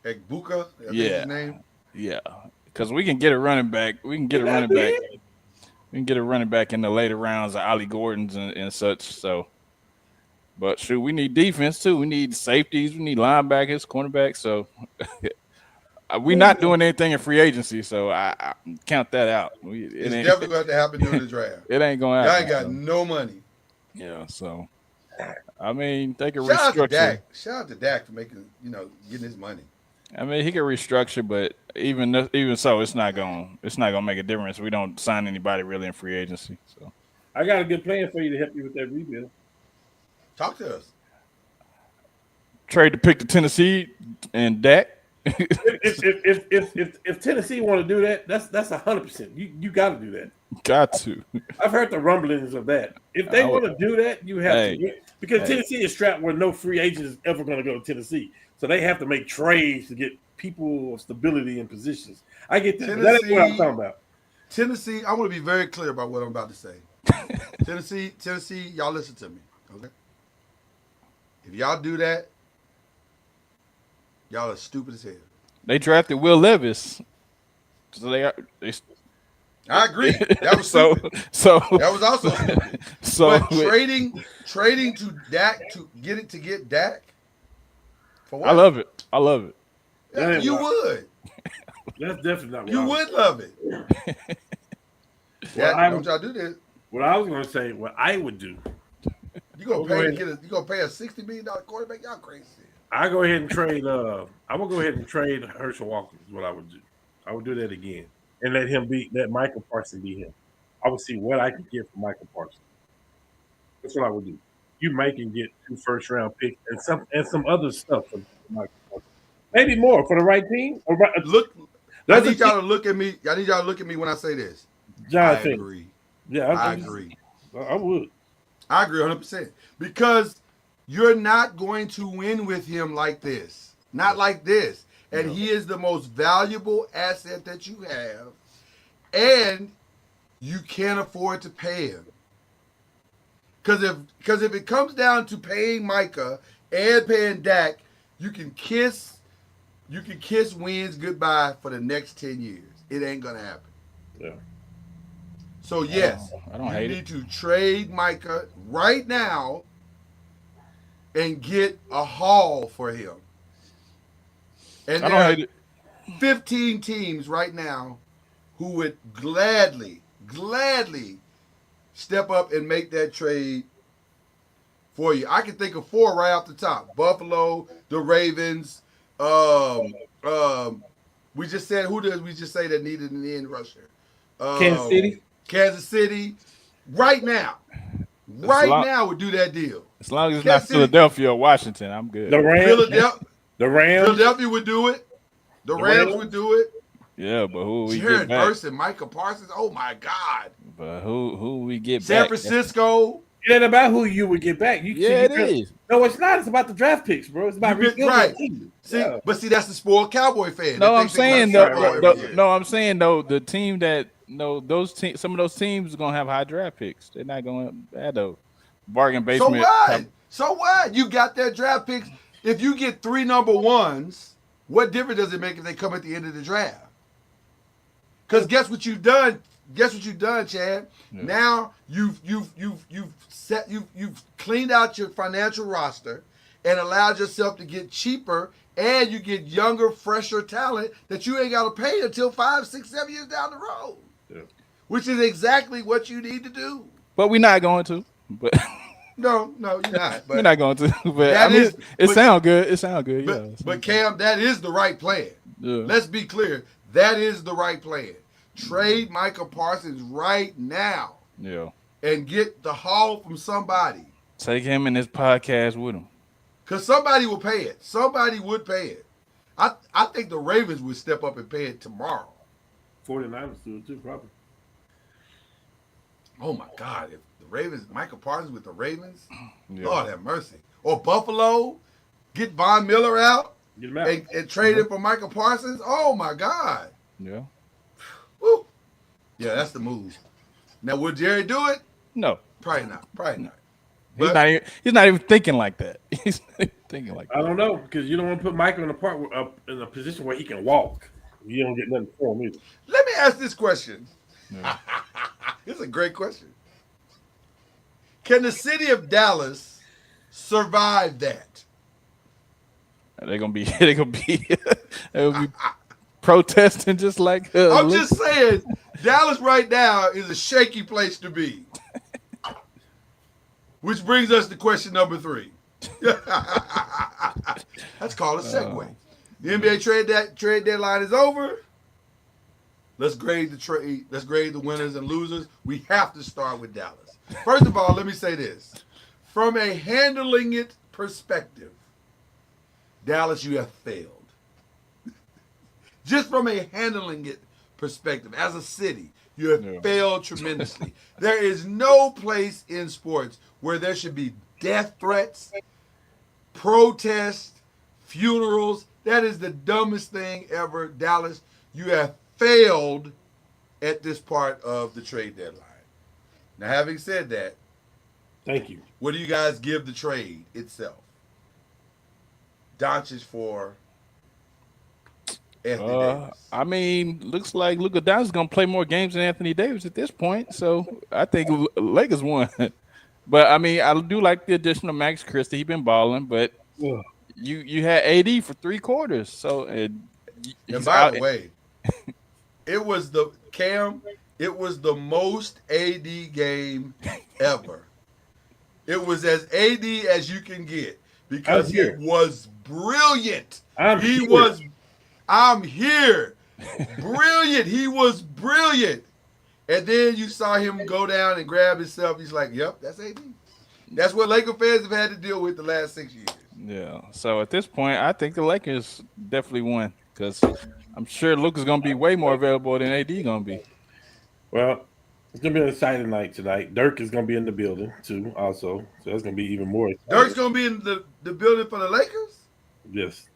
Egbuka, I think his name. Yeah, because we can get a running back. We can get a running back in the later rounds of Ollie Gordon's and such. So, but shoot, we need defense too. We need safeties. We need linebackers, cornerbacks. So, we're not doing anything in free agency. So I count that out. It's definitely going to happen during the draft. It ain't going to happen. Y'all ain't got no money. Yeah. So, I mean, they can Shout restructure. Shout out to Dak for making, getting his money. I mean, he can restructure, but even so, it's not gonna make a difference. We don't sign anybody really in free agency. So I got a good plan for you to help you with that rebuild. Talk to us. Trade to pick the Tennessee and Dak. if Tennessee want to do that, that's 100%. You got to do that. Got to. I've heard the rumblings of that. If they want to do that, you have to. Because Tennessee is strapped where no free agent is ever going to go to Tennessee. So they have to make trades to get people of stability in positions. I get that. That's what I'm talking about. Tennessee, I want to be very clear about what I'm about to say. Tennessee, y'all listen to me. Okay? If y'all do that, y'all are stupid as hell. They drafted Will Levis. So they I agree. That was stupid. So that was also stupid. But trading to Dak to get Dak. For what? I love it. Yeah, you would. That's definitely not what you would love it. Don't y'all do this. What I was going to say, what I would do. You gonna pay a $60 million quarterback? Y'all crazy. I go ahead and trade. I will go ahead and trade Herschel Walker. Is what I would do. I would do that again and let Michael Parsons be him. I would see what I could get from Michael Parsons. That's what I would do. You make and get 2 first-round picks and some other stuff from Michael Parsons. Maybe more for the right team. Look, I need y'all to look at me. I need y'all to look at me when I say this. I agree. Yeah, I agree. I would. I agree 100% because you're not going to win with him like this. Not like this. And he is the most valuable asset that you have, and you can't afford to pay him. Because if it comes down to paying Micah and paying Dak, you can kiss wins goodbye for the next 10 years. It ain't gonna happen. Yeah. So yes, I don't hate you need to trade Micah right now and get a haul for him. And I don't hate it. 15 teams right now who would gladly step up and make that trade for you. I can think of 4 right off the top. Buffalo, the Ravens. We just said, who did we just say that needed an end rusher? Kansas City. Right now would do that deal. As long as it's not Philadelphia or Washington, I'm good. The Rams. Philadelphia would do it. The Rams would do it. Yeah, but who we Jared get back? Verse and Micah Parsons. Oh my God. But who we get San back? Francisco. It ain't about who you would get back. It is. No, it's not. It's about the draft picks, bro. It's about rebuilding right. the team. See, Yeah. but see, that's the spoiled Cowboy fan. No, They I'm think they saying got though. Super Bowl every year. I'm saying though, the team that some of those teams are gonna have high draft picks. They're not gonna have a bargain basement. So what? You got their draft picks. If you get 3 number ones, what difference does it make if they come at the end of the draft? Because guess what you've done? Chad? Yeah. Now you've cleaned out your financial roster and allowed yourself to get cheaper, and you get younger, fresher talent that you ain't got to pay until 5, 6, 7 years down the road. Yeah. Which is exactly what you need to do. But we're not going to. But No, you're not. But we're not going to. But that is- it but- sounds good. It sounds good. But, Yeah. but Cam, that is the right plan. Yeah. Let's be clear. That is the right plan. Trade Micah Parsons right now Yeah. and get the haul from somebody. Take him in this podcast with him. Because somebody will pay it. Somebody would pay it. I think the Ravens would step up and pay it tomorrow. 49ers do it too, probably. Oh, my God. If the Ravens, Micah Parsons with the Ravens, Yeah. Lord have mercy. Or Buffalo, get Von Miller out Get him out. and trade him for Micah Parsons. Oh, my God. Yeah. Woo. Yeah, that's the move. Now, would Jerry do it? No. Probably not. He's But- he's not even thinking like that. He's not even thinking like I that. don't know, because you don't want to put Michael in a position where he can walk. You don't get nothing for him either. Let me ask this question. Yeah. This is a great question. Can the city of Dallas survive that? They're gonna be protesting just like I'm just saying, Dallas right now is a shaky place to be. Which brings us to question number 3. That's called a segue. The NBA trade deadline is over. Let's grade the trade. Let's grade the winners and losers. We have to start with Dallas. First of all, let me say this. From a handling it perspective, Dallas, you have failed. Just from a handling it perspective, as a city, you have failed tremendously. There is no place in sports where there should be death threats, protests, funerals. That is the dumbest thing ever. Dallas, you have failed at this part of the trade deadline. Now, having said that, Thank you. what do you guys give the trade itself? Doncic for Anthony Davis. I mean, looks like Luka Doncic gonna play more games than Anthony Davis at this point. So I think Lakers won. But I mean, I do like the addition of Max Christie. He been balling, but Ugh. you had AD for 3 quarters. So And he's by out- the way, it was the most AD game ever. It was as AD as you can get because I'm he here. was brilliant. I'm He here. was. I'm here. Brilliant. He was brilliant. And then you saw him go down and grab himself. He's like, "Yep, that's AD." That's what Laker fans have had to deal with the last 6 years. Yeah. So at this point, I think the Lakers definitely won because I'm sure Luka's gonna be way more available than AD gonna be. Well, it's gonna be an exciting night tonight. Dirk is gonna be in the building too, also. So that's gonna be even more exciting. Dirk's gonna be in the building for the Lakers. Yes.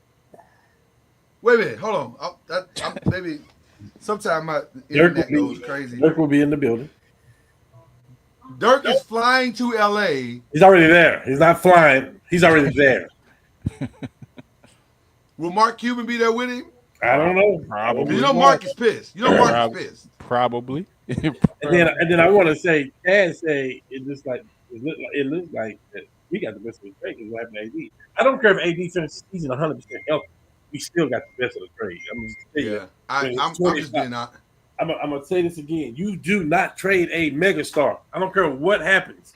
Wait a minute, hold on. Maybe sometime my internet goes crazy. Dirk will be in the building. Dirk is flying to LA. He's already there. He's not flying. He's already there. Will Mark Cuban be there with him? I don't know. Probably. You know Mark is pissed. Probably. And then I want to say, Chad say it looks like that we got the best of the trade because what happened to AD. I don't care if AD finishes the season 100% healthy. We still got the best of the trade. I'm just saying. Yeah, I'm just being honest. I'm gonna say this again. You do not trade a megastar. I don't care what happens.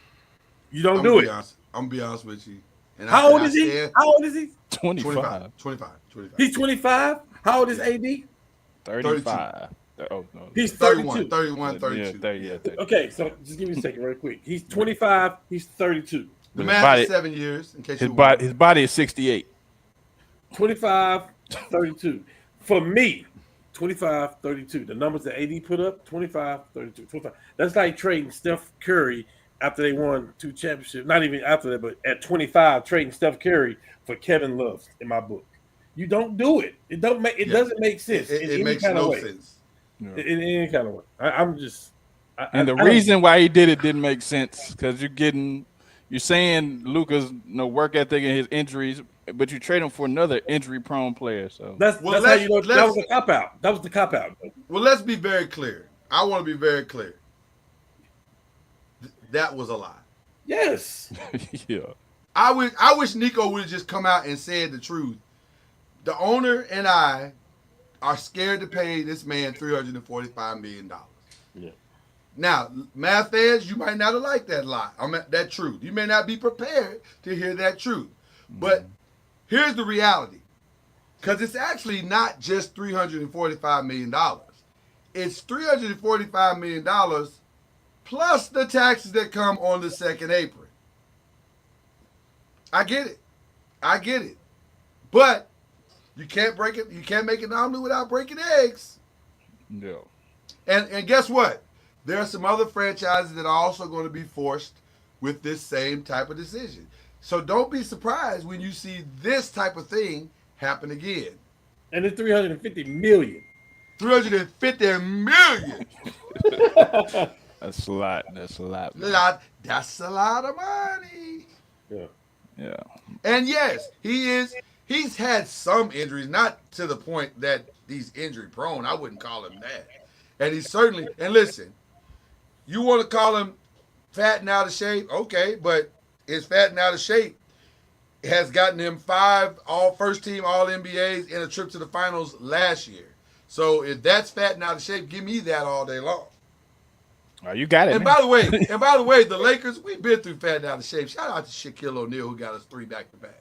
You don't do it. I'm gonna be honest with you. And How old is he? How old is he? 25. 25. He's 25. How old is AD? 35. Oh, no. He's 31, 32. 32. 30. Okay, so just give me a second, real quick. He's 25. He's 32. The math is 7 years. In case His you body, his body is 68. 25, 32. For me, 25, 32. The numbers that AD put up, 25, 32, 25. That's like trading Steph Curry after they won 2 championships. Not even after that, but at 25, trading Steph Curry for Kevin Love in my book. You don't do it. It don't make. It doesn't make sense in any makes kind of no way. sense. Yeah. In any kind of way. I'm just. And the reason why he did it didn't make sense because you're saying Luka's work ethic and his injuries, but you trade him for another injury-prone player. So that's how you know that was the cop out. That was the cop out. Well, let's be very clear. I want to be very clear. That was a lie. Yes. Yeah. I wish Nico would have just come out and said the truth. The owner and I are scared to pay this man $345 million. Yeah. Now, math fans, you might not have liked that lie. That truth. You may not be prepared to hear that truth. But here's the reality. Because it's actually not just $345 million. It's $345 million plus the taxes that come on the second apron. I get it. But you can't break it. You can't make an omelet without breaking eggs. No. And guess what? There are some other franchises that are also going to be forced with this same type of decision. So don't be surprised when you see this type of thing happen again. And it's $350 million. $350 million. That's a lot. That's a lot. That's a lot of money. Yeah. Yeah. And yes, he's had some injuries, not to the point that he's injury prone. I wouldn't call him that. And he's certainly, and listen, you want to call him fat and out of shape? Okay, but his fat and out of shape has gotten him 5 first team all NBAs and a trip to the finals last year. So if that's fat and out of shape, give me that all day long. Oh, you got it. And by the way, the Lakers, we've been through fat and out of shape. Shout out to Shaquille O'Neal who got us 3 back-to-back.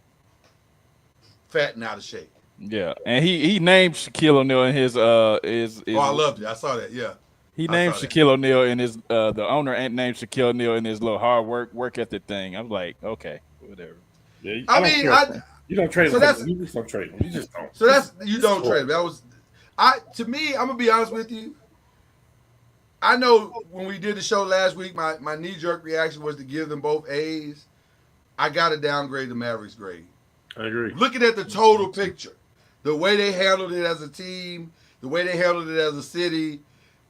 Fat and out of shape. Yeah, and he named Shaquille O'Neal in his Oh, I loved it. I saw that. Yeah. He named Shaquille O'Neal in his the owner named Shaquille O'Neal in his little hard work ethic thing. I'm like, okay, whatever. Yeah, you don't trade so him. You just don't trade him. You just don't. So that's you don't trade him. That was to me, I'm gonna be honest with you. I know when we did the show last week, my knee-jerk reaction was to give them both A's. I got to downgrade the Mavericks grade. I agree. Looking at the total picture, the way they handled it as a team, the way they handled it as a city,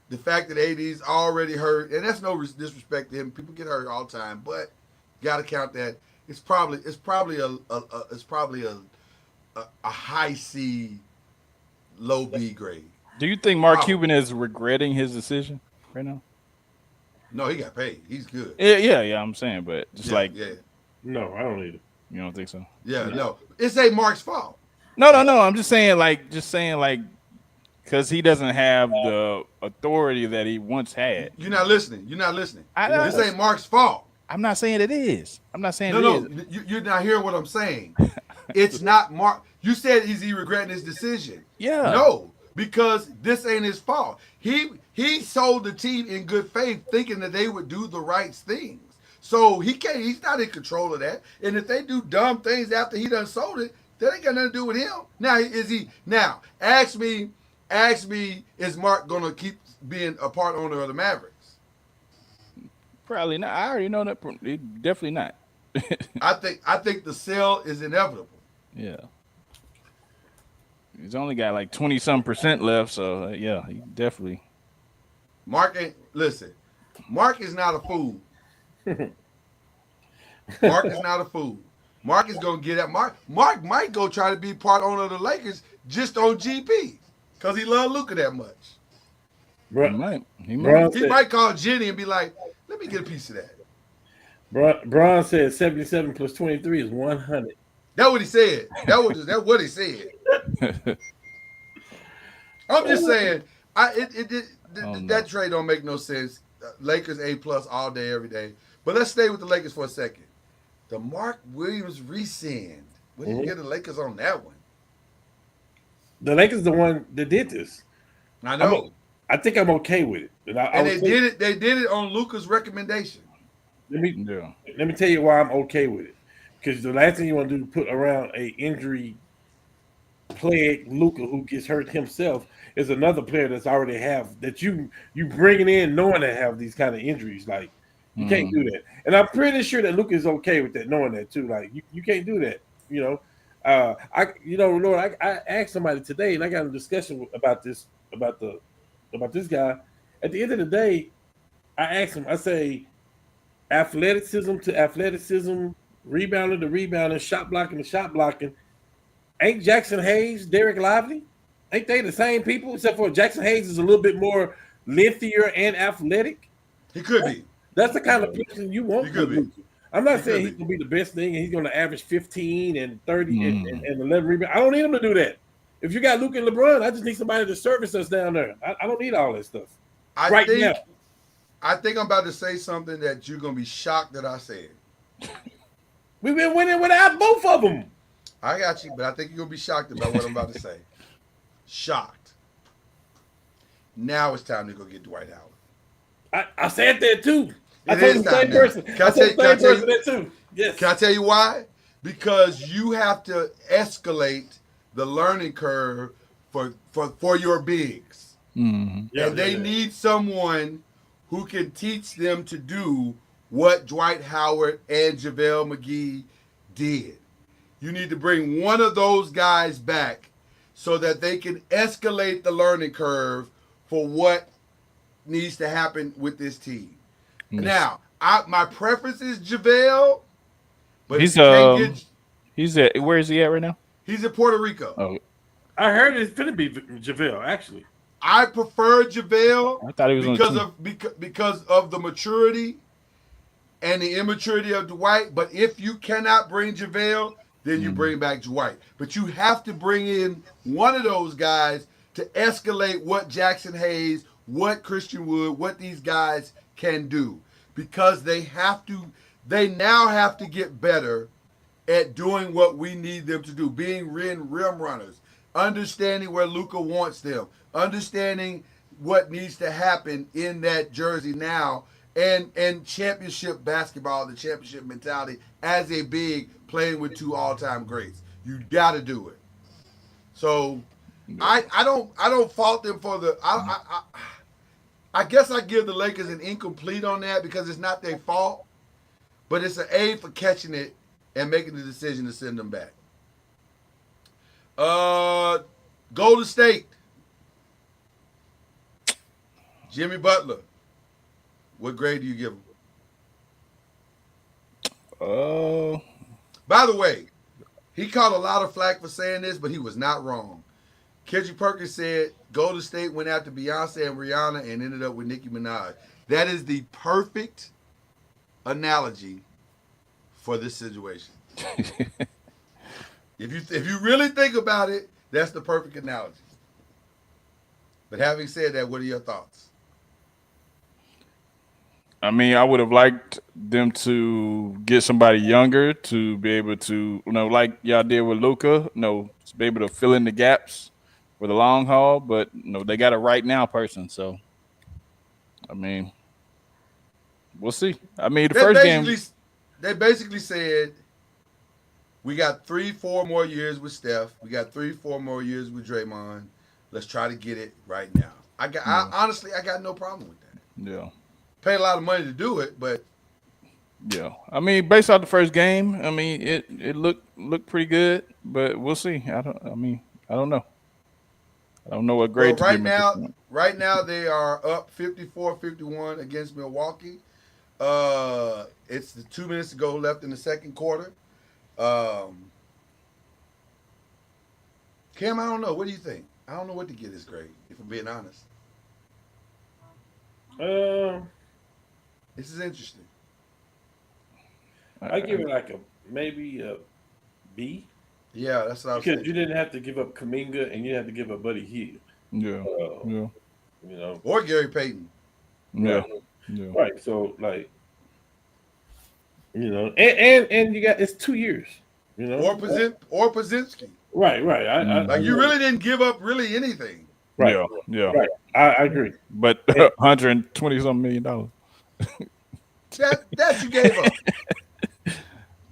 the fact that AD's already hurt, and that's no disrespect to him. People get hurt all the time, but got to count that. It's probably a high C, low B grade. Do you think Mark Cuban is regretting his decision right now? No, he got paid. He's good. Yeah. I'm saying, but just no, I don't need it. You don't think so? Yeah, no. It's a Mark's fault. No. I'm just saying, because he doesn't have the authority that he once had. You're not listening. This ain't Mark's fault. I'm not saying it is. I'm not saying No, you're not hearing what I'm saying. It's not Mark. You said, is he regretting his decision? Yeah. No, because this ain't his fault. He sold the team in good faith, thinking that they would do the right things. So he's not in control of that. And if they do dumb things after he done sold it, that ain't got nothing to do with him. Now, ask me, is Mark gonna keep being a part owner of the Mavericks? Probably not. I already know that. Definitely not. I think the sale is inevitable. Yeah. He's only got like 20-some% left, so yeah, he definitely. Mark is not a fool. Mark is not a fool. Mark is gonna get at Mark might go try to be part owner of the Lakers just on GP because he loves Luka that much. He might call Jenny and be like, "Let me get a piece of that." Bron said 77 plus 23 is 100. That's what he said. That's what he said. I'm just saying, that trade don't make no sense. Lakers A+ all day, every day. But let's stay with the Lakers for a second. The Mark Williams rescind. What did you get the Lakers on that one? The Lakers the one that did this. I know. I think I'm okay with it. They did it on Luka's recommendation. Let me tell you why I'm okay with it. Because the last thing you want to do is put around a injury plagued Luka who gets hurt himself is another player that's already have that you bringing in knowing they have these kind of injuries. Like You can't do that. And I'm pretty sure that Luka is okay with that, knowing that too. Like you can't do that. Lord, I asked somebody today, and I got a discussion about this guy. At the end of the day, I asked him. I say, athleticism to athleticism, rebounder to rebounder, shot blocking to shot blocking. Ain't Jackson Hayes, Derek Lively? Ain't they the same people? Except for Jackson Hayes is a little bit more lengthier and athletic. He could be. That's the kind of person you want. He could be. I'm not saying he's going to be the best thing and he's going to average 15 and 30 and 11 rebounds. I don't need him to do that. If you got Luke and LeBron, I just need somebody to service us down there. I don't need all that stuff. I think I'm about to say something that you're going to be shocked that I said. We've been winning without both of them. I got you, but I think you're going to be shocked about what I'm about to say. Shocked. Now it's time to go get Dwight Howard. I said that too. I told the same person. Can I tell you that too. Yes. Can I tell you why? Because you have to escalate the learning curve for your bigs. Mm-hmm. And they need someone who can teach them to do what Dwight Howard and JaVale McGee did. You need to bring one of those guys back so that they can escalate the learning curve for what needs to happen with this team. Yes. Now, my preference is JaVale, but where is he at right now? He's in Puerto Rico. Oh, I heard it's going to be JaVale, actually. I prefer JaVale. I thought he was because of the maturity and the immaturity of Dwight. But if you cannot bring JaVale, then you bring back Dwight. But you have to bring in one of those guys to escalate what Jackson Hayes, what Christian Wood, what these guys can do. Because they now have to get better at doing what we need them to do, being rim runners, understanding where Luka wants them, understanding what needs to happen in that jersey now, and championship basketball, the championship mentality as a big playing with two all-time greats. You got to do it. So I don't fault them for the I guess I give the Lakers an incomplete on that because it's not their fault, but it's an A for catching it and making the decision to send them back. Golden State. Jimmy Butler. What grade do you give him? By the way, he caught a lot of flack for saying this, but he was not wrong. Kendrick Perkins said Golden State went after Beyonce and Rihanna and ended up with Nicki Minaj. That is the perfect analogy for this situation. If you really think about it, that's the perfect analogy. But having said that, what are your thoughts? I mean, I would have liked them to get somebody younger to be able to, like y'all did with Luka, to be able to fill in the gaps for the long haul. But they got a right now person. So, I mean, we'll see. I mean, they basically said we got 3-4 more years with Steph. We got 3-4 more years with Draymond. Let's try to get it right now. Honestly, I got no problem with that. Yeah. Pay a lot of money to do it, but yeah. I mean, based off the first game, I mean, it looked pretty good, but we'll see. I don't know. I don't know what grade right now they are up 54-51 against Milwaukee. It's 2 minutes to go left in the second quarter. Cam, I don't know. What do you think? I don't know what to give this grade, if I'm being honest. This is interesting. I give it maybe a B. Yeah, that's what I was saying. Because you didn't have to give up Kuminga and you didn't have to give up Buddy Hield. Yeah. Or Gary Payton. Yeah. Right. So and you got it's 2 years. Or Pozinski. Right. You really didn't give up really anything. Right. Yeah. Right. I agree. But $120-something million. That you gave up.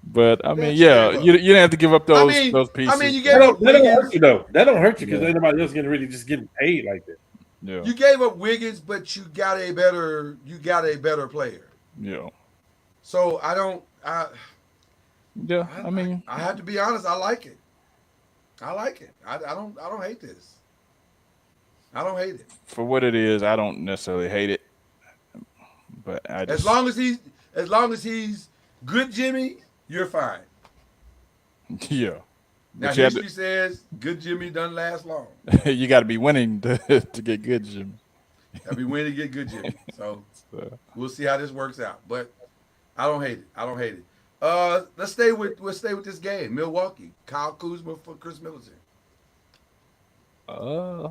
But I mean, you didn't have to give up those pieces. I mean, you gave up Wiggins. That don't hurt you though. That don't hurt you because anybody else getting paid like that. Yeah. You gave up Wiggins, but you got a better player. Yeah. So I don't. Yeah. I mean, I have to be honest. I like it. I like it. I don't. I don't hate this. I don't hate it. for what it is, I don't necessarily hate it, but I As just long as he's good, Jimmy, you're fine. yeah. Now But you have history says good Jimmy doesn't last long. to you got to be winning to get good, Jimmy. Gotta be winning to get good Jimmy. So So, we'll see how this works out. But I don't hate it. I don't hate it. Let's stay with this game. Milwaukee. Kyle Kuzma for Chris Middleton. uh,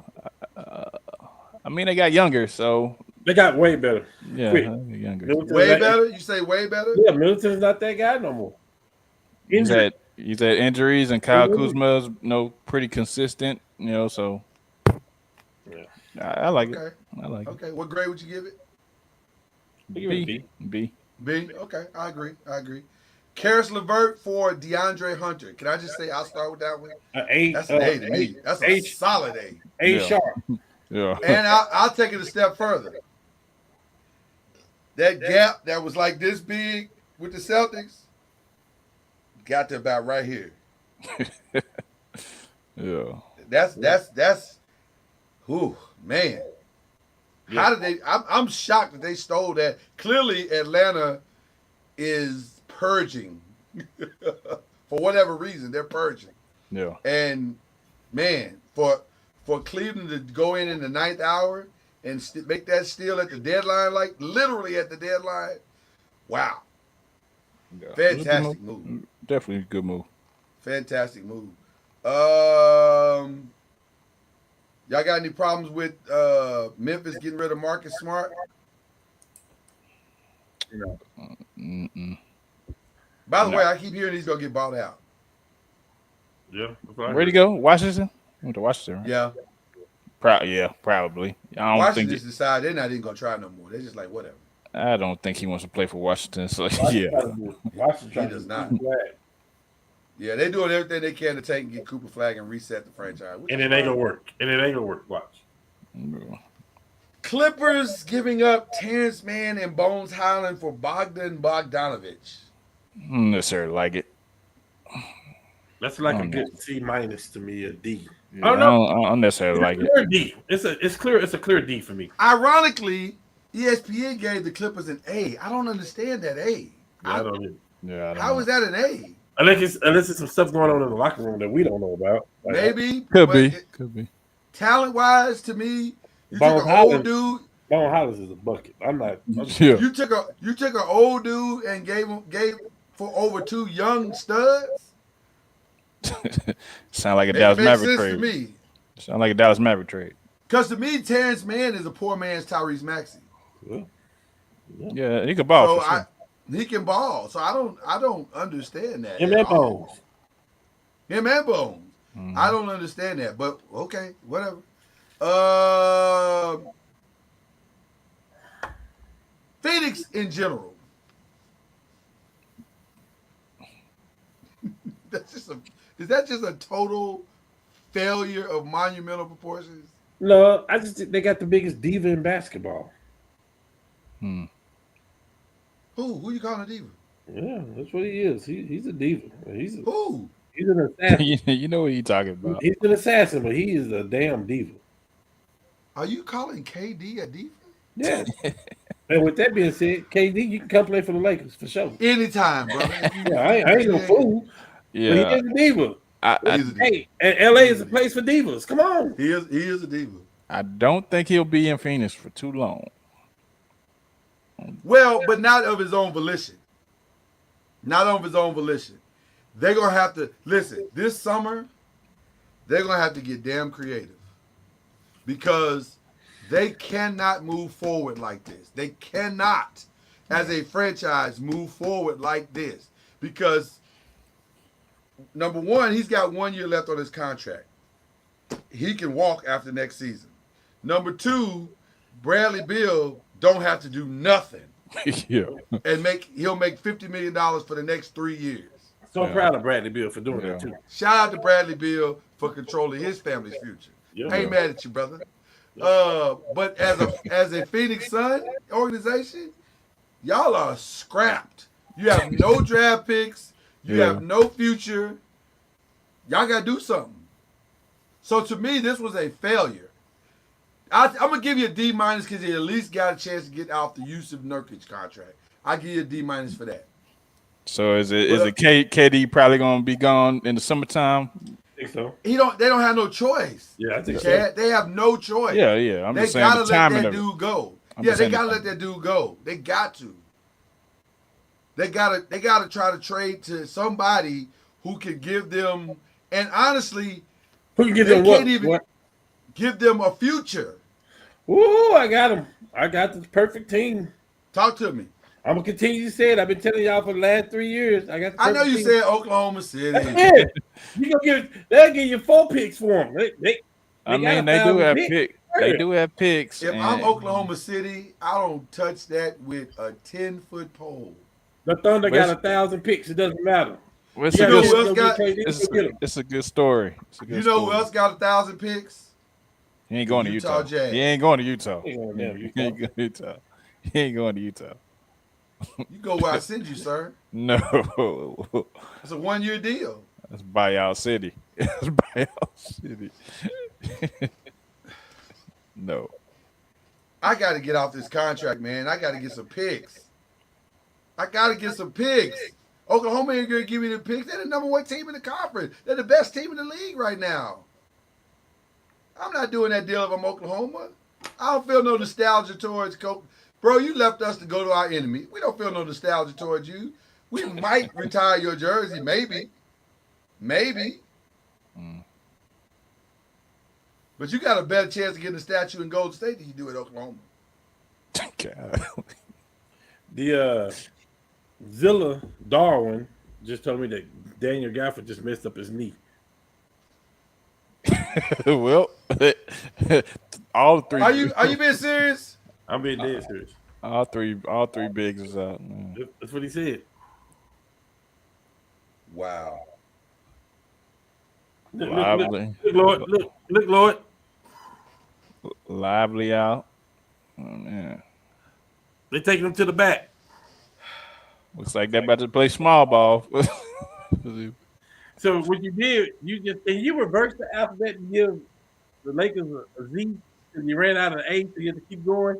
I mean, they got younger, so They got way better. yeah, Quick. they got younger. Middleton's Way not- better? You say way better? Yeah, Middleton's not that guy no more. Injury. He's had injuries, and Kyle Mhm. Kuzma's pretty consistent. So Yeah. I like it. Okay. I like Okay. What grade would you give it? I give it a it. B. B. B. Okay. I agree. Karis LeVert for DeAndre Hunter. Can I just say I'll start with that one? A. That's an A to me. That's a H. solid A. A Yeah. sharp. Yeah. And I'll take it a step further. That gap that was like this big with the Celtics got to about right here. Yeah. That's whew, man. How did they I'm shocked that they stole that. Clearly Atlanta is purging. For whatever reason, they're purging. Yeah. And man, for Cleveland to go in the ninth hour and make that steal at the deadline, like literally at the deadline, wow, Yeah. fantastic move, Definitely a good move. fantastic move. Y'all got any problems with Memphis getting rid of Marcus Smart? Mm-mm. By the No. way, I keep hearing he's gonna get bought out. Yeah. that's what I Where'd he heard. go? Washington. Went to Washington. Right? Yeah, Yeah, probably. I don't Washington think. just decided they're not even gonna try no more. They're just like whatever. I don't think he wants to play for Washington. So yeah. Washington He does not. Yeah, they're doing everything they can to take and get Cooper Flag and reset the franchise. And it ain't gonna work. Watch. Clippers giving up Terrence Mann and Bones Highland for Bogdan Bogdanovich. Don't necessarily like it. That's like Oh, a no. good C minus to me, a D. Yeah, Oh, no. I don't necessarily like it. Clear D. It's clear. It's a clear D for me. Ironically, ESPN gave the Clippers an A. I don't understand that A. Yeah, I don't either. Yeah. I don't How know. is that an A? Unless it's some stuff going on in the locker room that we don't know about. Like, Maybe. Could but be. Could be. Talent-wise, to me, you Bones took an old Highland. dude. Bone Hollis is a bucket. I'm not. Yeah. You took an old dude and gave for over two young studs. Sound like a It Dallas makes Maverick sense trade. to me. Sound like a Dallas Maverick trade. Because to me, Terrence Mann is a poor man's Tyrese Maxey. Yeah, he could ball So for sure. he can ball. So I don't understand that. Him at and all. Bones. Him and Bones. Mhm. I don't understand that, but okay, whatever. Phoenix in general. Is that just a total failure of monumental proportions? No, I just think they got the biggest diva in basketball. Hmm. Who you calling a diva? Yeah, that's what he is. He's a diva. He's Who? an assassin. You know what he talking about. He's an assassin, but he is a damn diva. Are you calling KD a diva? Yeah. And with that being said, KD, you can come play for the Lakers for sure. Anytime, brother. Yeah, I ain't no fool. But he Yeah. is a diva. He's a diva. Hey, and LA is a place for divas. Come on. He is a diva. I don't think he'll be in Phoenix for too long. Well, but not of his own volition. Not of his own volition. They're gonna have to listen. This summer, they're gonna have to get damn creative because they cannot move forward like this. They cannot, as a franchise, move forward like this because number one, he's got 1 year left on his contract. He can walk after next season. Number two, Bradley Beal don't have to do nothing Yeah. and he'll make $50 million for the next 3 years. So Yeah. proud of Bradley Beal for doing that Yeah. too. Shout out to Bradley Beal for controlling his family's future. Yeah. I ain't mad at you, brother. But as a Phoenix Sun organization, y'all are scrapped. You have no draft picks. You have no future. Y'all got to do something. So to me, this was a failure. I'm going to give you a D- because he at least got a chance to get out the Yusuf Nurkic contract. I give you a D- for that. So is it KD probably going to be gone in the summertime? I think so. They don't have no choice. Yeah, I think Chad, they have no choice. Yeah. They gotta let that dude go. They gotta let that dude go. They got to. They gotta try to trade to somebody who can give them. And honestly, who can give they them can't what? even What? give them a future. Ooh, I got him. I got the perfect team. Talk to me. I'm gonna continue to say it. I've been telling y'all for the last 3 years. I got. I know you said Oklahoma City. Yeah. They'll give you 4 picks for them. They do have picks. They do have picks. If I'm Oklahoma City, I don't touch that with a 10-foot pole. The Thunder got 1,000 picks. It doesn't matter. It's a good story. You know who else got 1,000 picks? He ain't going to Utah. Jazz. He ain't going to Utah. He ain't going to Utah. He ain't going to Utah. You go where I send you, sir. No. It's a 1-year deal. That's buyout city. It's buyout city. No. I got to get off this contract, man. I got to get some picks. Oklahoma ain't going to give me the picks. They're the number 1 team in the conference. They're the best team in the league right now. I'm not doing that deal if I'm Oklahoma. I don't feel no nostalgia towards Coach. Bro, you left us to go to our enemy. We don't feel no nostalgia towards you. We might retire your jersey, maybe. But you got a better chance of getting a statue in Golden State than you do at Oklahoma. God. The Zilla Darwin just told me that Daniel Gafford just messed up his knee. Well, all 3. Are you being serious? I'm being dead serious. All three bigs is out. Man. That's what he said. Wow. Lively. Look, Lord. Lively out. Oh, man. They taking him to the back. Looks like they're about to play small ball. So what you did, you reversed the alphabet and give the Lakers a Z, and you ran out of A, so you had to keep going.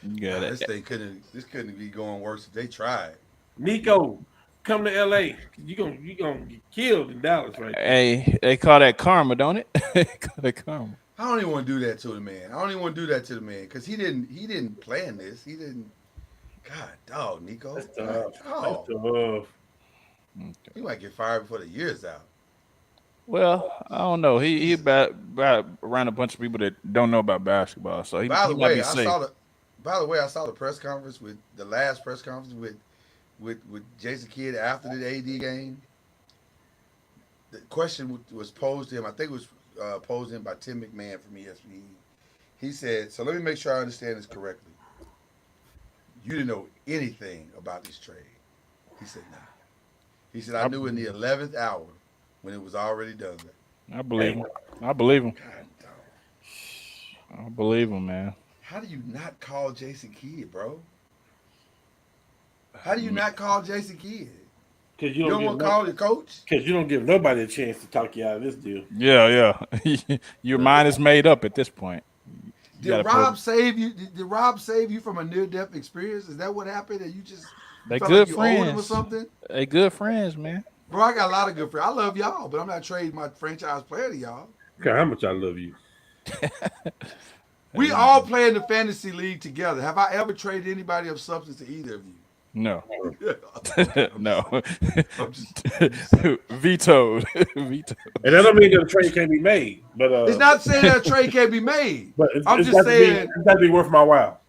Yeah, this couldn't be going worse if they tried. Nico, come to LA. You gonna get killed in Dallas, right? Hey, they call that karma, don't it? They call that karma. I don't even want to do that to the man. Because he didn't plan this. He didn't. God, dog, Nico. That's tough. Dog. That's tough. He might get fired before the year's out. Well, I don't know. He about around a bunch of people that don't know about basketball, so he By the might way, be safe. I saw the press conference with the last press conference with Jason Kidd after the AD game. The question was posed to him. I think it was posed to him by Tim McMahon from ESPN. He said, "So let me make sure I understand this correctly. You didn't know anything about this trade." He said, "Nah." He said, "I knew in the 11th hour when it was already done." I believe him. I believe him. God, dog. I believe him, man. How do you not call Jason Kidd, bro? How do you not call Jason Kidd? Because you don't want to call your coach? Because you don't give nobody a chance to talk you out of this deal. Yeah. Your mind is made up at this point. Did Rob save you? Did Rob save you from a near-death experience? Is that what happened? That you just they felt good like you owed him friends or something? They good friends, man. Bro, I got a lot of good friends. I love y'all, but I'm not trading my franchise player to y'all. Okay, how much I love you. We all play in the fantasy league together. Have I ever traded anybody of substance to either of you? No. No. I'm just, Vetoed. Vetoed. And that don't mean that a trade can't be made. But it's not saying that a trade can't be made. But I'm just saying it's got to be worth my while.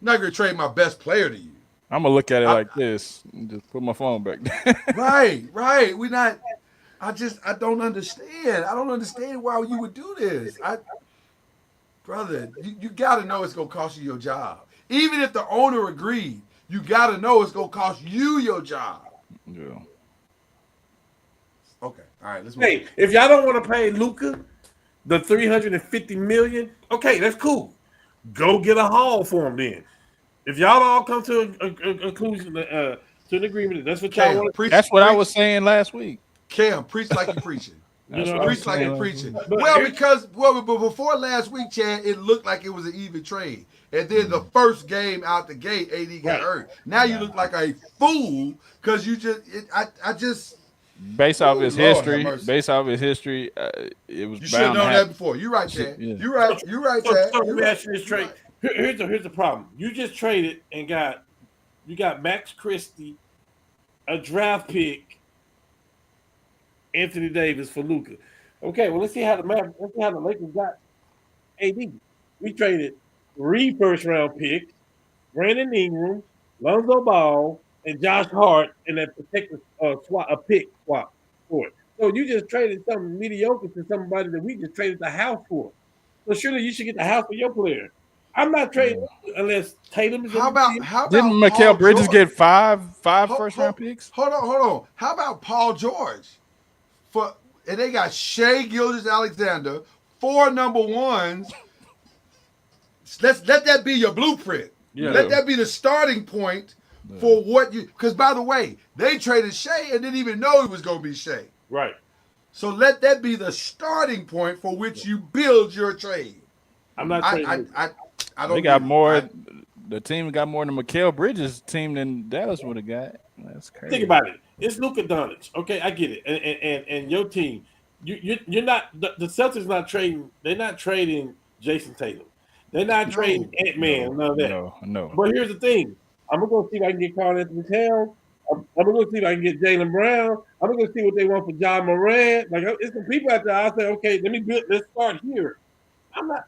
I'm not going to trade my best player to you. I'm going to look at it like this and just put my phone back down. Right. We're not. I don't understand. I don't understand why you would do this. Brother, you got to know it's going to cost you your job. Even if the owner agreed, you got to know it's going to cost you your job. Yeah. Okay. All right. Let's move. Hey, if y'all don't want to pay Luka the $350 million, okay, that's cool. Go get a haul for him then. If y'all all come to a conclusion, to an agreement, that's what y'all Cam, want. preach, That's what I preach- was saying last week. Cam, preach like you're preaching. That's know, what I was Preach like saying you're last preaching. week. But Well, here- but before last week, Chad, it looked like it was an even trade. And then the first game out the gate, AD got Right. hurt. Now you look like a fool because you just, I just, Based off Ooh, his Lord have history, mercy. it was you should have bound to known that happen. before. You're right, Chad. Yeah. You're right. You're right, Chad. So let You're me right. ask you this You're trade. right. Here's the problem. You just traded and you got Max Christie, a draft pick, Anthony Davis for Luka. Okay, well let's see how the Lakers got AD. We traded 3 first-round picks, Brandon Ingram, Lonzo Ball, and Josh Hart in that protected pick swap for it. So you just traded something mediocre to somebody that we just traded the house for. So surely you should get the house for your player. I'm not trading unless Tatum is How going to be. about Didn't Paul Mikal Bridges George? get five Hold- first hold- round picks? Hold on. How about Paul George? And they got Shea Gilgeous-Alexander, 4 number ones. Let that be your blueprint. Yeah. Let that be the starting point for what you. Because by the way, they traded Shea and didn't even know it was going to be Shea. Right. So let that be the starting point for which you build your trade. I'm not trading. I don't. They got get it. more. The team got more than Mikal Bridges' team than Dallas would have got. That's crazy. Think about it. It's Luka Doncic. Okay, I get it. And your team, you're not the Celtics not trading. They're not trading Jason Tatum. They're not trading Ant-Man. None of that. No. But here's the thing. I'm gonna go see if I can get Karl Anthony Towns. I'm gonna go see if I can get Jaylen Brown. I'm gonna go see what they want for John Moran. Like it's some people out there. I'll say, okay, let's start here. I'm not.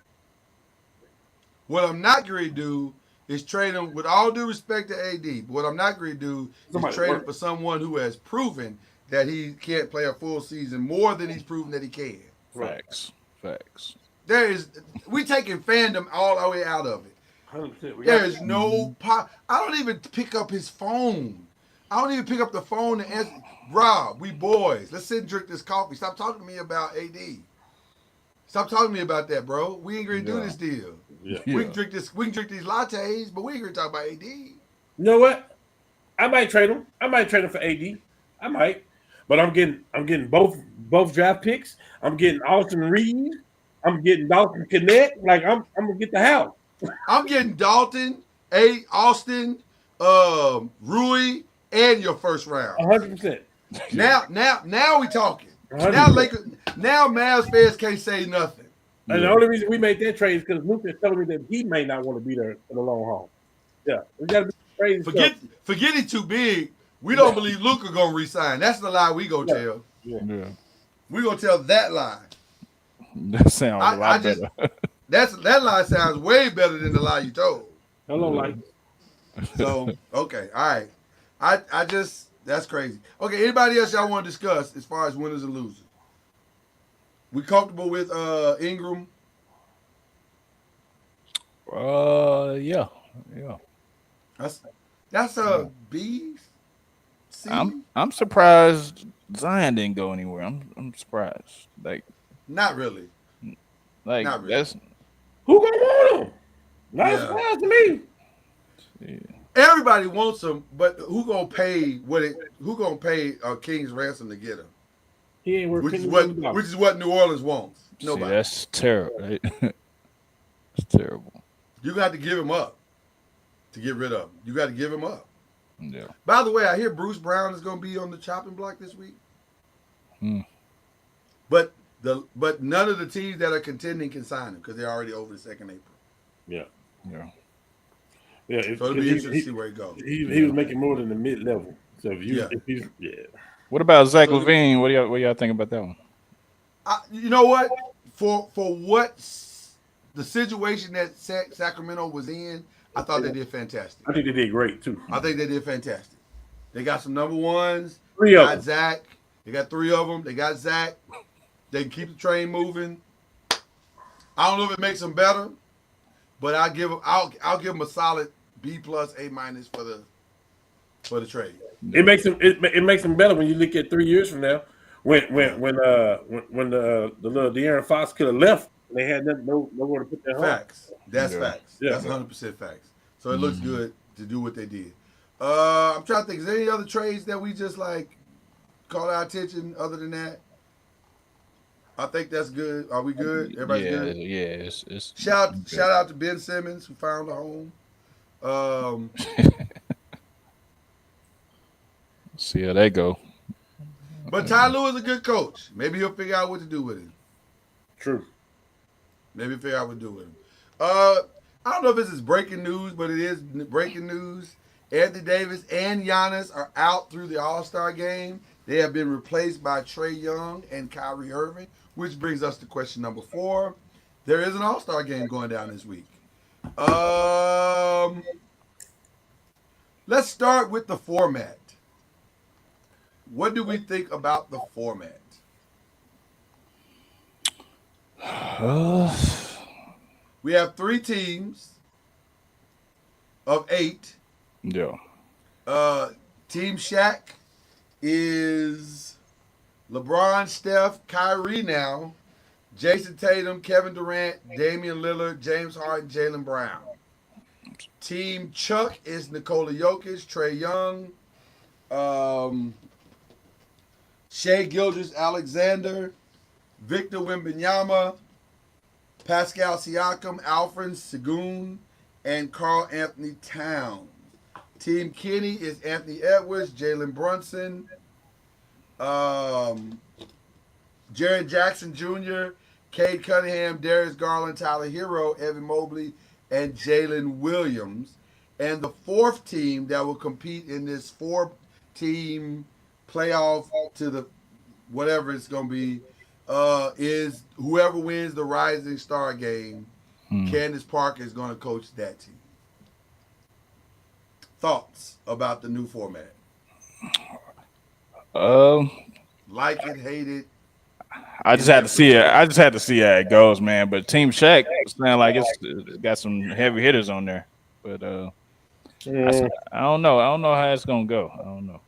What I'm not going to do is trade him, with all due respect to AD, but what I'm not going to do is trade him for someone who has proven that he can't play a full season more than he's proven that he can. Facts. We taking fandom all the way out of it. 100%. There is no I don't even pick up his phone. I don't even pick up the phone and answer. Rob, we boys. Let's sit and drink this coffee. Stop talking to me about AD. Stop talking to me about that, bro. We ain't gonna do this deal. Yeah. We can drink this. We can drink these lattes, but we ain't gonna talk about AD. You know what? I might trade him. I might trade him for AD. I might. But I'm getting both draft picks. I'm getting Austin Reeves. I'm getting Dalton Connect. Like I'm gonna get the house. I'm getting Dalton, Austin, Rui, and your first round. 100%. Now we talking. 100%. Now Mavs fans can't say nothing. And the only reason we made that trade is because Luka is telling me that he may not want to be there for the long haul. Yeah, we got to be crazy. Forget it too big. We don't believe Luka gonna resign. That's the lie we gonna tell. Yeah. We gonna tell that lie. That sounds a lot better. That lie sounds way better than the lie you told. Hello, like. So okay, all right. I just that's crazy. Okay, anybody else y'all want to discuss as far as winners and losers? We comfortable with Ingram? Yeah. That's a B. C. I'm surprised Zion didn't go anywhere. I'm surprised. Not really. Not really. That's Who gonna want him? Not a Yeah. surprise to me. Everybody wants him, but who gonna pay Who gonna pay a king's ransom to get him? He ain't worth Which is $10 million. what New Orleans wants. Nobody. See, that's terrible. Right? It's terrible. You got to give him up to get rid of him. You got to give him up. Yeah. By the way, I hear Bruce Brown is going to be on the chopping block this week. But none of the teams that are contending can sign him because they're already over the 2nd April. Yeah. So it'll be interesting to see where he goes. He was making more than the mid level. So if he's What about Zach LaVine? What do y'all think about that one? You know what? For what the situation that Sacramento was in, I thought they did fantastic. I think they did great too. I think they did fantastic. They got some number ones. 3 They of got them. Zach. They got 3 of them. They got Zach. They can keep the train moving. I don't know if it makes them better, but I'll give them a solid B+, A- for the trade. It makes them better when you look at 3 years from now, when the little De'Aaron Fox could have left, and they had nowhere to put their home. Facts. That's Yeah. facts. Yeah. That's 100% facts. So it looks good to do what they did. I'm trying to think. Is there any other trades that we just like caught our attention other than that? I think that's good. Are we good? Everybody's Yeah, good. yeah. It's Shout out to Ben Simmons who found a home. Um, see how they go. but Ty Lue is a good coach. Maybe he'll figure out what to do with him. True. Maybe figure out what to do with him. I don't know if this is breaking news, but it is breaking news. Anthony Davis and Giannis are out through the All-Star game. They have been replaced by Trae Young and Kyrie Irving, which brings us to question number 4. There is an All-Star game going down this week. Let's start with the format. What do we think about the format? We have 3 teams of 8. Yeah. Team Shaq is LeBron, Steph, Kyrie now, Jason Tatum, Kevin Durant, Damian Lillard, James Harden, Jaylen Brown. Team Chuck is Nikola Jokic, Trae Young, Shai Gilgeous-Alexander, Victor Wembanyama, Pascal Siakam, Alfred Sengun, and Karl Anthony Towns. Team Kenny is Anthony Edwards, Jalen Brunson, Jaren Jackson Jr., Cade Cunningham, Darius Garland, Tyler Hero, Evan Mobley, and Jalen Williams. And the 4th team that will compete in this 4-team playoff to the whatever it's going to be is whoever wins the Rising Star game. Candace Parker is going to coach that team. Thoughts about the new format? Like it, hate it. I just had to see it. I just had to see how it goes, man. But Team Shaq sound like it's got some heavy hitters on there. But I don't know. I don't know how it's gonna go. I don't know.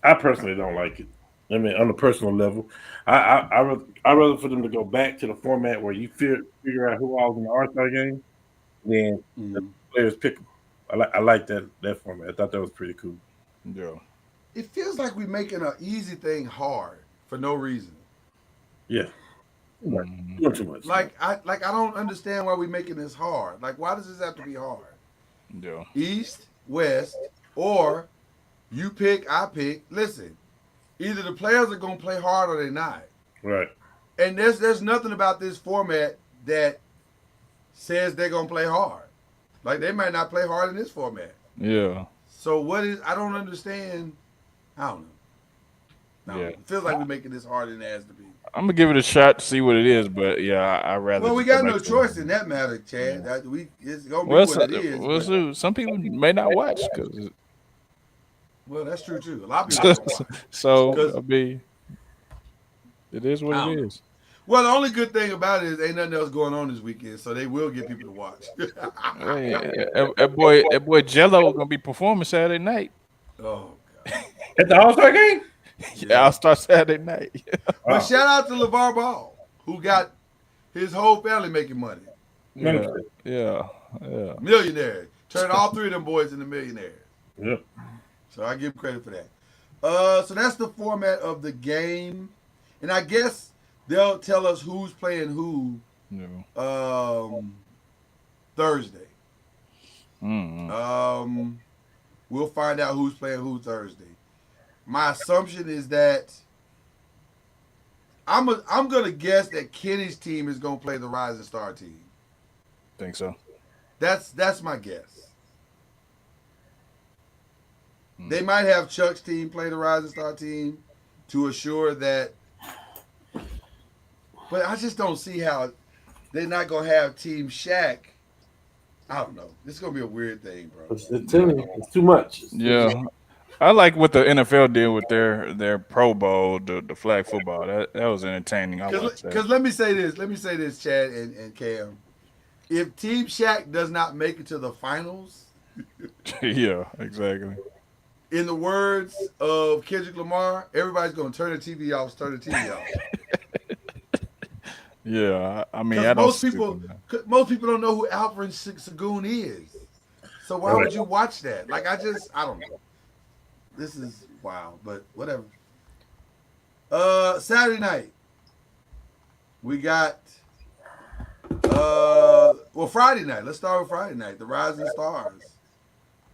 I personally don't like it. I mean, on a personal level, I rather for them to go back to the format where you figure out who all's in the All-Star game, then the players pick them. I like that format. I thought that was pretty cool. Yeah. It feels like we're making an easy thing hard for no reason. Yeah. Not too much. Like I don't understand why we're making this hard. Like, why does this have to be hard? Yeah. East, West, or you pick, I pick. Listen, either the players are gonna play hard or they're not. Right. And there's nothing about this format that says they're gonna play hard. Like, they might not play hard in this format. Yeah. So I don't understand. I don't know. No, Yeah. it feels like we're making this harder than it has to be. I'm gonna give it a shot to see what it is, but yeah, I rather. Well, we just got go no back to choice in that matter, Chad. It's gonna be Well, what it is. so some people may not watch because. Well, that's true too. A lot of people don't watch. So I mean, it is what it is. Well, the only good thing about it is ain't nothing else going on this weekend, so they will get people to watch. Hey, that boy Jello gonna be performing Saturday night. Oh God! At the All-Star game? Yeah, I'll start Saturday night. But shout out to LeVar Ball, who got his whole family making money. Yeah. Millionaires. Turned all 3 of them boys into millionaires. Yep. So I give credit for that. So that's the format of the game. And I guess they'll tell us who's playing who Thursday. We'll find out who's playing who Thursday. My assumption is that I'm gonna guess that Kenny's team is gonna play the Rising Star team. Think so? That's my guess. They might have Chuck's team play the Rising Star team to assure that. But I just don't see how they're not gonna have Team Shaq. I don't know. This is gonna be a weird thing, bro. It's too much. Yeah. I like what the NFL did with their Pro Bowl, the flag football. That was entertaining. I watched that. Because let me say this, Chad and Cam. If Team Shaq does not make it to the finals, Yeah, exactly. in the words of Kendrick Lamar, everybody's gonna turn the TV off. Yeah, I mean, Most people don't know who Alfred Sengun is. So why would you watch that? Like I don't know. This is wild, but whatever. Saturday night we got Friday night. Let's start with Friday night. The Rising Stars.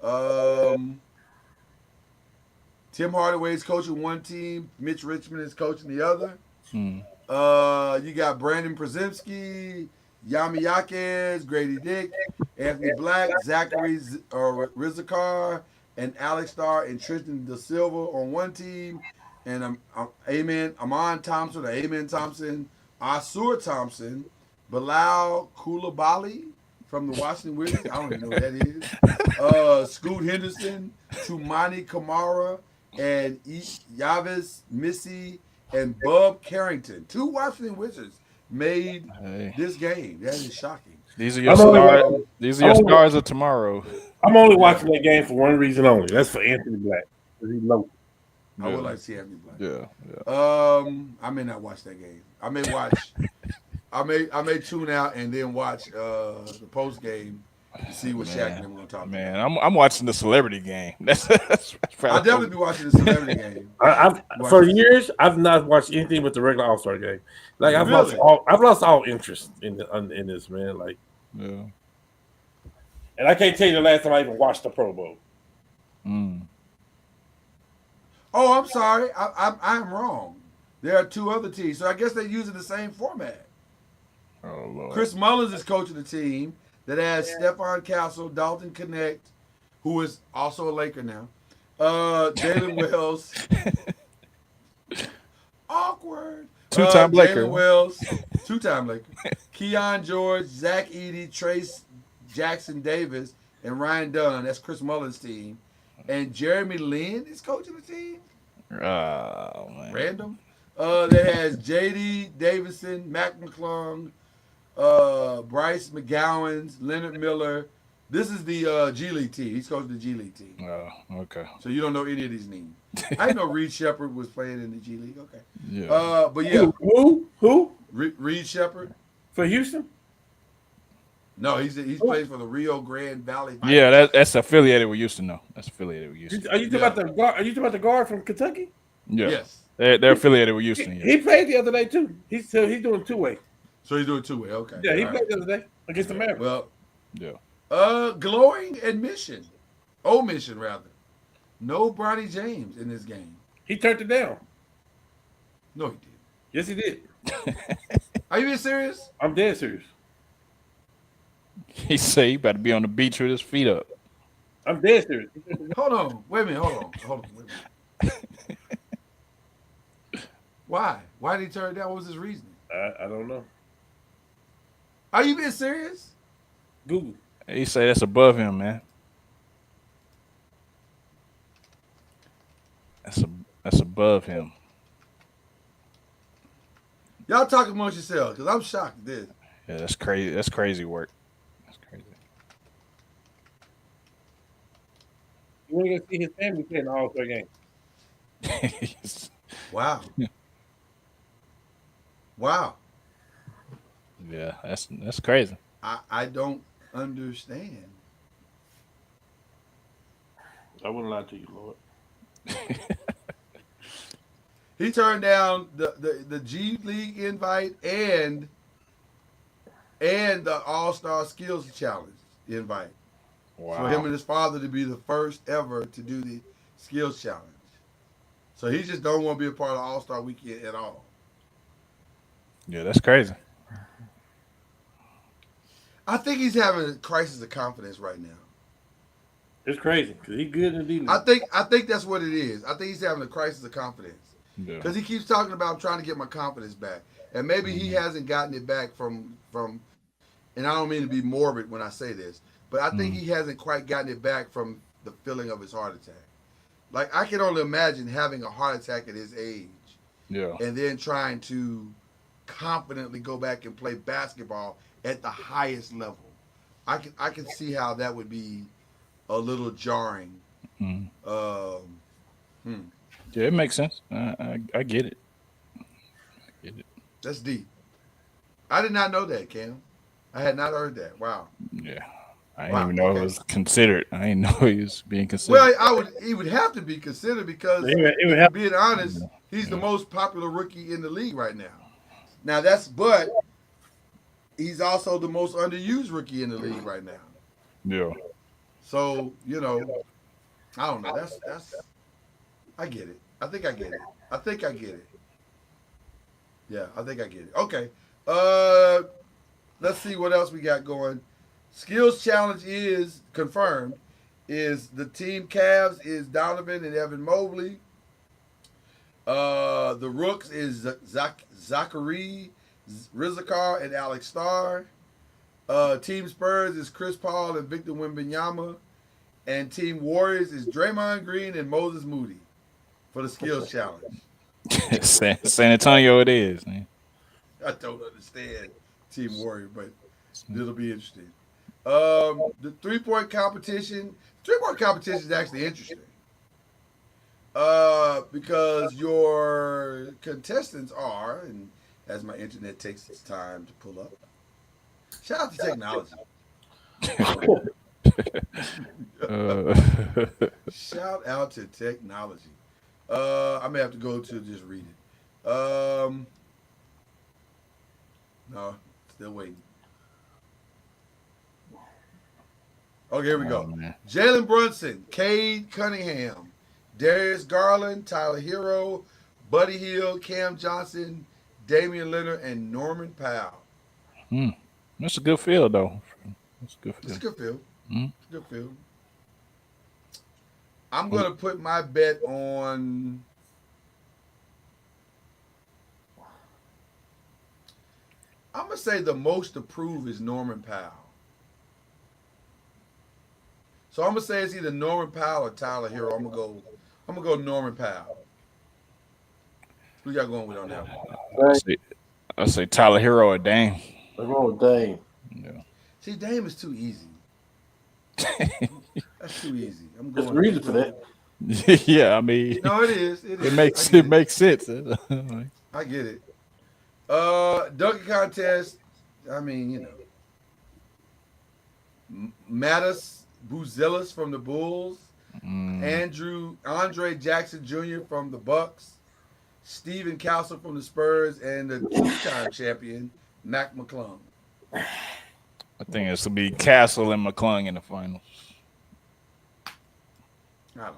Um, Tim Hardaway is coaching one team. Mitch Richmond is coaching the other. You got Brandon Przemski, Yami Yaquez, Grady Dick, Anthony Black, Zachary Rizikar, and Alex Starr and Tristan Da Silva on one team. And Amon Thompson, or Amen Thompson, Asur Thompson, Bilal Koulibaly from the Washington Wizards. I don't even know who that is. Scoot Henderson, Tumani Kamara, and Yavis Missy and Bub Carrington. 2 Washington Wizards made this game. That is shocking. These are your stars. These are your stars of tomorrow. I'm only watching that game for one reason only. That's for Anthony Black. He's local. I would like to see Anthony Black. Yeah. I may not watch that game. I may watch. I may tune out and then watch the post game to see what Shaq and them going to talk about. I'm watching the celebrity game. That's I'll definitely be watching the celebrity game. For years, I've not watched anything but the regular All-Star game. Like I've lost all interest in this, man. Like, yeah. And I can't tell you the last time I even watched the Pro Bowl. Oh, I'm sorry. I'm wrong. There are 2 other teams, so I guess they're using the same format. Oh Lord. Chris Mullins is coaching the team that has Stephon Castle, Dalton Connect, who is also a Laker now, Jalen Wells. Awkward. 2-time Laker. Jalen Wells, 2-time Laker. Keon George, Zach Edey, Trace Jackson Davis, and Ryan Dunn. That's Chris Mullins' team. And Jeremy Lin is coaching the team. Oh, man. Random. That has J.D. Davidson, Mac McClung, Bryce McGowan's, Leonard Miller. This is the G League team. He's coaching the G League team. Oh, okay. So you don't know any of these names. I didn't know Reed Shepard was playing in the G League. Okay. Yeah. But yeah. Who? Reed Shepard. For Houston? No, he's playing for the Rio Grande Valley. Yeah, that's affiliated with Houston, though. That's affiliated with Houston. Are you talking about the guard? Are you talking about the guard from Kentucky? Yeah. Yes. They're affiliated with Houston. He played the other day too. He's doing 2-way. So he's doing 2-way. Okay. Yeah, he played the other day against the Mavericks. Well, yeah. Glowing omission rather. No Bronny James in this game. He turned it down. No, he didn't. Yes, he did. Are you being serious? I'm dead serious. He said he better be on the beach with his feet up. I'm dead serious. Hold on. Wait a minute. Hold on. Wait a minute. Why? Why did he turn it down? What was his reasoning? I don't know. Are you being serious? Google. He say that's above him, man. That's above him. Y'all talk amongst yourselves because I'm shocked at this. Yeah, that's crazy. That's crazy work. That's crazy. You want to go see his family play in the All-Star game? Wow. Wow. Yeah, that's crazy. I don't understand. I wouldn't lie to you, Lord. He turned down the G League invite and the All-Star Skills Challenge invite. Wow. For him and his father to be the first ever to do the Skills Challenge. So he just don't want to be a part of All-Star Weekend at all. Yeah, that's crazy. I think he's having a crisis of confidence right now. It's crazy because he's good in D-League. I think that's what it is. I think he's having a crisis of confidence. Because he keeps talking about, I'm trying to get my confidence back. And maybe he hasn't gotten it back from, and I don't mean to be morbid when I say this, but I think he hasn't quite gotten it back from the feeling of his heart attack. Like, I can only imagine having a heart attack at his age. Yeah. And then trying to confidently go back and play basketball at the highest level. I can see how that would be a little jarring. Yeah, it makes sense. I get it. I get it. That's deep. I did not know that, Cam. I had not heard that. Wow. Yeah. I didn't Wow. even know Okay. it was considered. I didn't know he was being considered. Well, he would have to be considered because, He would have being honest, he's the most popular rookie in the league right now. But he's also the most underused rookie in the league right now. Yeah. So I don't know. That's I get it. I think I get it. I think I get it. Yeah, I think I get it. Okay. Uh, let's see what else we got going. Skills challenge is confirmed. Is the team Cavs is Donovan and Evan Mobley. The Rooks is Zachary Rizikar and Alex Starr. Team Spurs is Chris Paul and Victor Wembanyama. And Team Warriors is Draymond Green and Moses Moody for the skills challenge. San Antonio it is, man. I don't understand Team Warrior, but it'll be interesting. The 3-point competition. 3-point competition is actually interesting. Because your contestants are, and as my internet takes its time to pull up. Shout out to technology. Shout out to technology. I may have to go to just read it. No, still waiting. Okay, here we go. Jalen Brunson, Cade Cunningham, Darius Garland, Tyler Hero, Buddy Hield, Cam Johnson, Damian Leonard, and Norman Powell. That's a good field, though. That's a good field. It's a good field. Mm-hmm. It's a good field. I'm going to put my bet on. I'm going to say the most approved is Norman Powell. So I'm going to say it's either Norman Powell or Tyler Hero. I'm going to go Norman Powell. Who y'all going with on that one? I say Tyler Hero or Dame. I'm going with Dame. Yeah. See, Dame is too easy. That's too easy. I'm There's going. a reason for that. Yeah, I mean, No, it is. it makes sense. I get it. Dunking contest. I mean, Mattis Buzelis from the Bulls, Andre Jackson Jr. from the Bucks, Steven Castle from the Spurs, and the two-time champion Mac McClung. I think it's to be Castle and McClung in the finals. I don't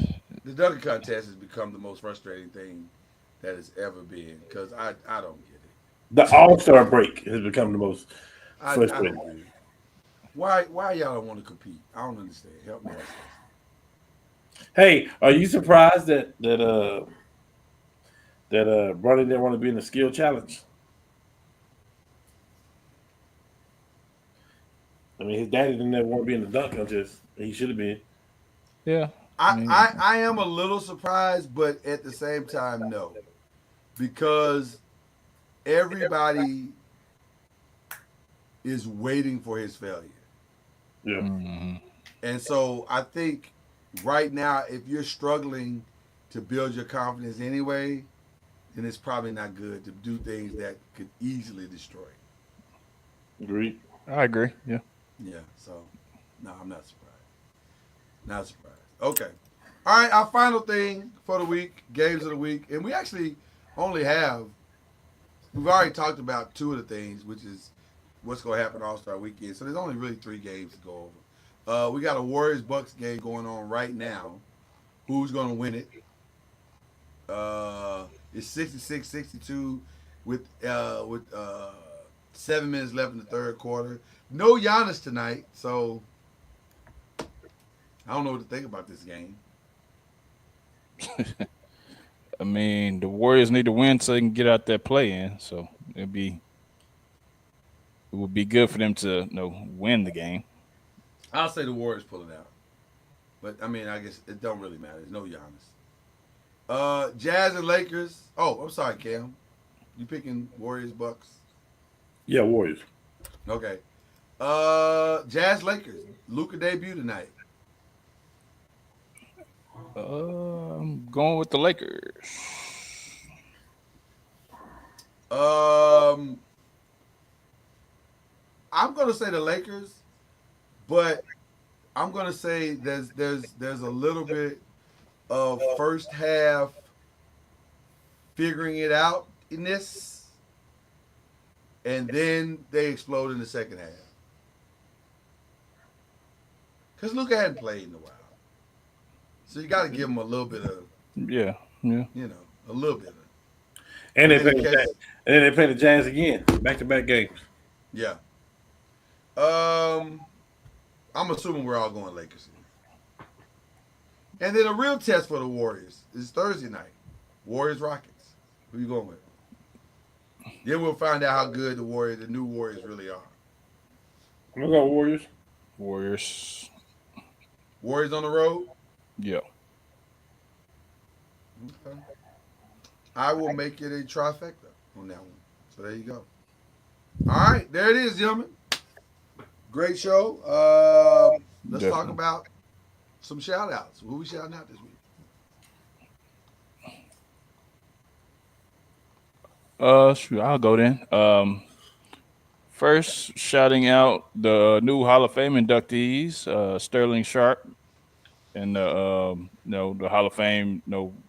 know. The dunking contest has become the most frustrating thing that has ever been because I don't get it. The All-Star break has become the most I frustrating. don't get it. Why y'all don't want to compete? I don't understand. Help me understand. Hey, are you surprised that Bronny didn't want to be in the skill challenge? I mean, his daddy didn't ever want to be in the dunk contest. He should have been. Yeah. I am a little surprised, but at the same time, no. Because everybody is waiting for his failure. Yeah. Mm-hmm. And so I think right now, if you're struggling to build your confidence anyway, then it's probably not good to do things that could easily destroy it. Agreed. I agree. Yeah. Yeah, so no, I'm not surprised. Not surprised. Okay. All right, our final thing for the week, games of the week. And we actually only we've already talked about two of the things, which is what's going to happen All-Star Weekend. So there's only really 3 games to go over. We got a Warriors-Bucks game going on right now. Who's going to win it? It's 66-62 with 7 minutes left in the third quarter. No Giannis tonight, so I don't know what to think about this game. I mean, the Warriors need to win so they can get out that play in. So it would be good for them to win the game. I'll say the Warriors pull it out. But, I mean, I guess it don't really matter. There's no Giannis. Jazz and Lakers. Oh, I'm sorry, Cam. You picking Warriors, Bucks? Yeah, Warriors. Okay. Jazz Lakers. Luka debut tonight. I'm going with the Lakers. I'm gonna say the Lakers, but I'm gonna say there's a little bit of first half figuring it out in this, and then they explode in the second half. Because Luka hadn't played in a while, so you got to give him a little bit of, Yeah. a little bit of. And And they then play in the case, Jazz. And then they play the Jazz again, back-to-back games. yeah. Um, I'm assuming we're all going Lakers. And then a real test for the Warriors is Thursday night. Warriors Rockets. Who you going with? Then we'll find out how good the new Warriors really are. I'm gonna go Warriors. Warriors. Warriors on the road. Yeah. Okay. I will make it a trifecta on that one. So there you go. All right, there it is, gentlemen. Great show. Let's talk Definitely. about some shout outs. Who we shouting out this week? Shoot, I'll go then. First, shouting out the new Hall of Fame inductees, Sterling Sharp and the Hall of Fame,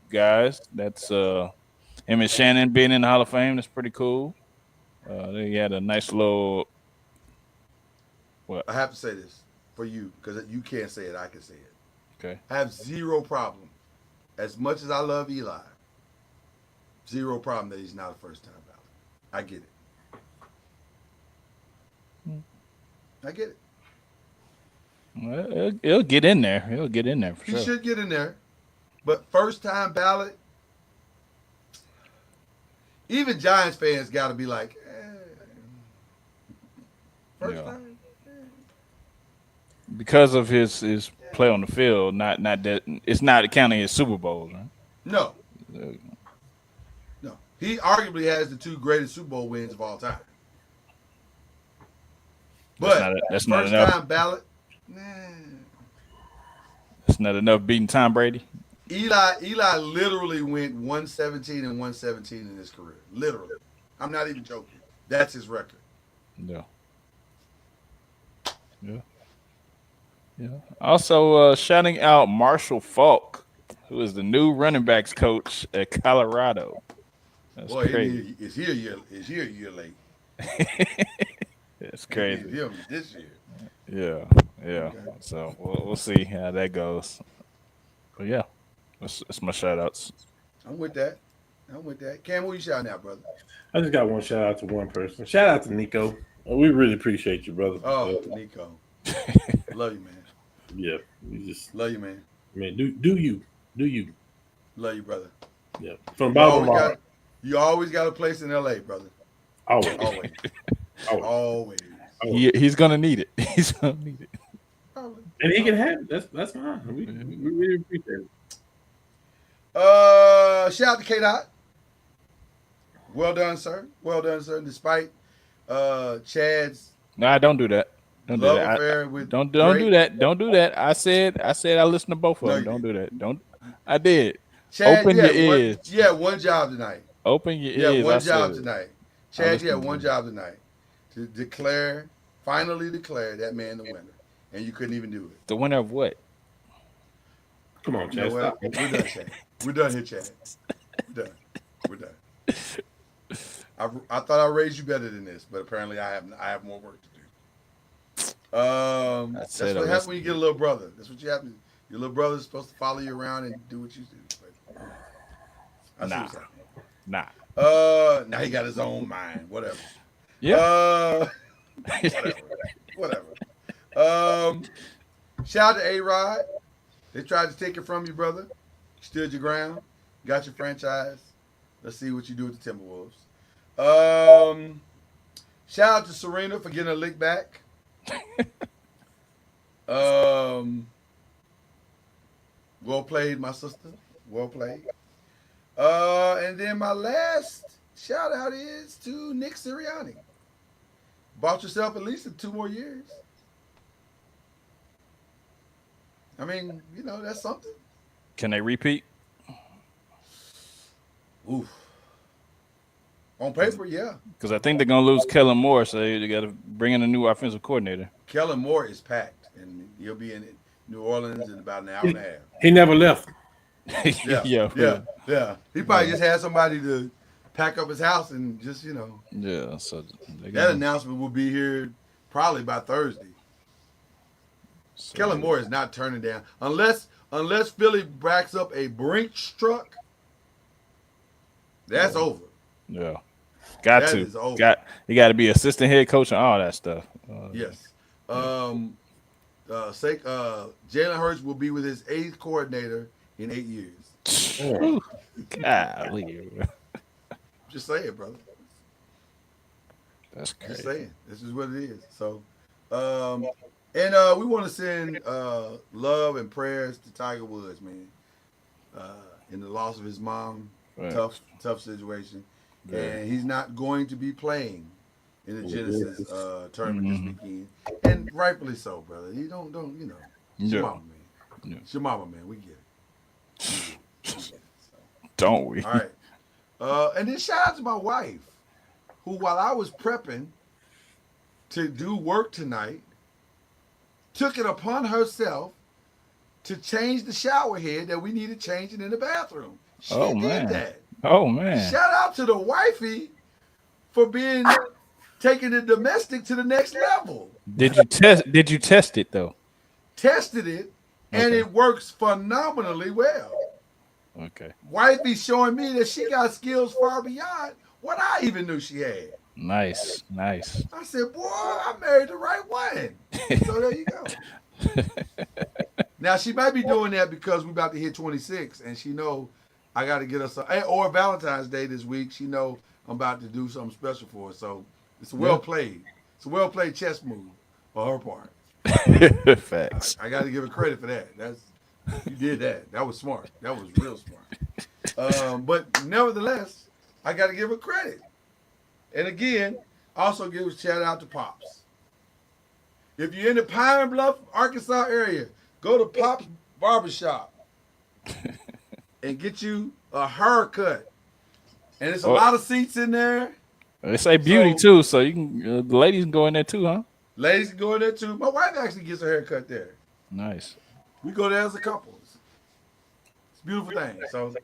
guys. That's him and Shannon being in the Hall of Fame. That's pretty cool. They had a nice little what? I have to say this for you because you can't say it. I can say it. Okay. I have zero problem. As much as I love Eli, zero problem that he's not a first time ballot. I get it. I get it. Well, it'll get in there. It'll get in there for He sure. should get in there. But first time ballot, even Giants fans got to be like, first Yeah. time. Because of his play on the field, not that it's not counting his Super Bowls, right? No, Uh, no. He arguably has the two greatest Super Bowl wins of all time. But that's not first enough. time ballot, nah. That's not enough beating Tom Brady. Eli literally went 117 and 117 in his career. Literally. I'm not even joking. That's his record. Yeah. Yeah. Yeah. Also, shouting out Marshall Falk, who is the new running backs coach at Colorado. That's Boy, crazy. is he a year late? It's He crazy. needs him this year. Yeah. Yeah. Okay. So we'll see how that goes. But yeah, that's my shout outs. I'm with that. Cam, who you shouting out, brother? I just got one shout out to one person. Shout out to Nico. We really appreciate you, brother. Oh, Nico. Love you, man. Yeah, we just, Love you, man. man, do you. Love you, brother. Yeah, from You bottom always of my got, heart. you always got a place in LA, brother. Always. Always. Always. Always. He's gonna need it. He's gonna need it. Always. And he can have it. That's fine. We really appreciate it. Shout out to K Dot. Well done, sir. Well done, sir. Despite Chad's Nah, don't do that. Don't do love that. affair with Don't Drake. do that. Don't do that. I said I listened to both of No, them. you Don't didn't. do that. Don't. I did. Chad, Open your ears. One job tonight. Open your Yeah, ears. one I job said it. tonight. I Chad, listened you had to one you. job tonight to finally declare that man the winner, and you couldn't even do it. The winner of what? Come on, You know Chad. what? Stop. We're done, Chad. We're done here, Chad. We're done. I thought I raised you better than this, but apparently I have more work to do. That's said what I happens when you get a little brother. That's what you have. Your little brother's supposed to follow you around and do what you do. But I see Nah. what's happening. Nah. Now he got his own mind. Whatever. Yeah. Whatever. Shout out to A-Rod. They tried to take it from you, brother. You stood your ground. Got your franchise. Let's see what you do with the Timberwolves. Shout out to Serena for getting a lick back. Well played, my sister. Well played. And then my last shout out is to Nick Sirianni. Bought yourself at least 2 more years. I mean, that's something. Can they repeat? Oof. On paper, yeah. Because I think they're gonna lose Kellen Moore, so they got to bring in a new offensive coordinator. Kellen Moore is packed, and he'll be in New Orleans in about an hour and a half. He never left. Yeah. He probably just had somebody to pack up his house and just, Yeah, so that announcement will be here probably by Thursday. so Kellen Moore is not turning down unless Philly backs up a Brinks truck. That's over. Yeah, got That to is over. You got to be assistant head coach and all that stuff. Yes. Jalen Hurts will be with his 8th coordinator in 8 years. Golly, Just saying, brother. that's Just crazy. saying. This is what it is. So, we want to send love and prayers to Tiger Woods, man. In the loss of his mom, Right. tough situation, Yeah. and he's not going to be playing in the Genesis tournament Mhm. this weekend, and rightfully so, brother. You don't it's your Yeah. mama, man. Yeah. It's your mama, man. We get it. We get it. So. Don't we? All right. And then shout out to my wife, who, while I was prepping to do work tonight, took it upon herself to change the shower head that we needed changing in the bathroom. She Oh, did man. that. Oh man, Shout out to the wifey for taking the domestic to the next level. did you test it though? Tested it, and Okay. it works phenomenally well. Okay, Wifey showing me that she got skills far beyond what I even knew she had. nice. I said, boy, I married the right one. So there you go. Now, she might be doing that because we're about to hit 26, and she know I got to get us or Valentine's Day this week. She know I'm about to do something special for her. So it's well played. It's a well played chess move on her part. Facts. I got to give her credit for that. You did that. That was smart. That was real smart. But nevertheless, I got to give her credit. And again, also give a shout out to Pops. If you're in the Pine Bluff, Arkansas area, go to Pops Barbershop and get you a haircut. And there's a lot of seats in there. They say beauty too, so you can the ladies can go in there too, huh? Ladies can go in there too. My wife actually gets her haircut there. Nice. We go there as a couple. It's a beautiful thing. So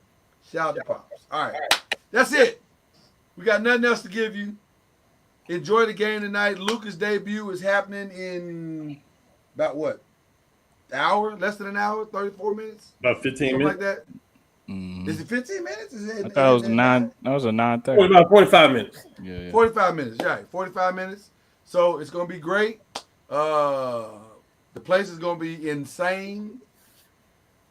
shout out to Pops. All right. That's it. We got nothing else to give you. Enjoy the game tonight. Luka's debut is happening in about what? Hour? Less than an hour? 34 minutes? About 15 Something minutes. like that? Is it 15 minutes? I thought it was 9. That was a 9:30. About 45 minutes. Yeah. 45 minutes, right. 45 minutes. So it's going to be great. The place is going to be insane.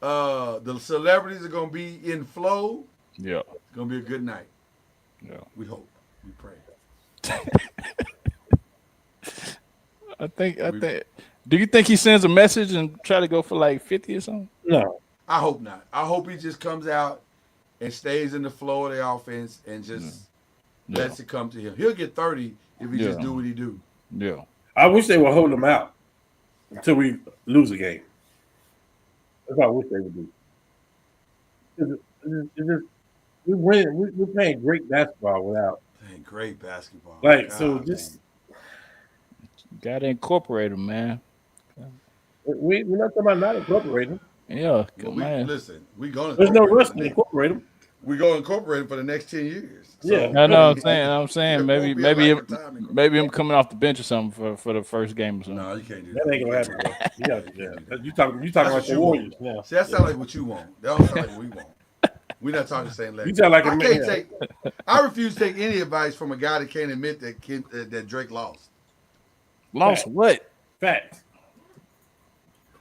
The celebrities are going to be in flow. Yeah. It's going to be a good night. Yeah. We hope. We pray. I think. Do you think he sends a message and try to go for like 50 or something? No. I hope not. I hope he just comes out and stays in the flow of the offense and just lets it come to him. He'll get 30 if he just do what he do. Yeah. I wish they would hold him out until we lose a game. That's what I wish they would do. It's just, we're playing great basketball without. Dang, great basketball. Like, God, so just. Got to incorporate him, man. We're not talking about not incorporating them. Yeah, Well, man. listen, we're going to. There's no rush to incorporate them. We're going to incorporate him for the next 10 years. So, Yeah. I know what I'm saying. There won't be a lack of time Maybe him coming off the bench or something for the first game or something. No, you can't do That that. ain't gonna happen. Bro. You gotta do that. You talking That's about what the you Warriors want. now. See, that sounds like what you want. That don't sound like what we want. We're not talking the same language. You sound like a I man. can't take. I refuse to take any advice from a guy that can't admit that Drake lost. Lost what? Fact.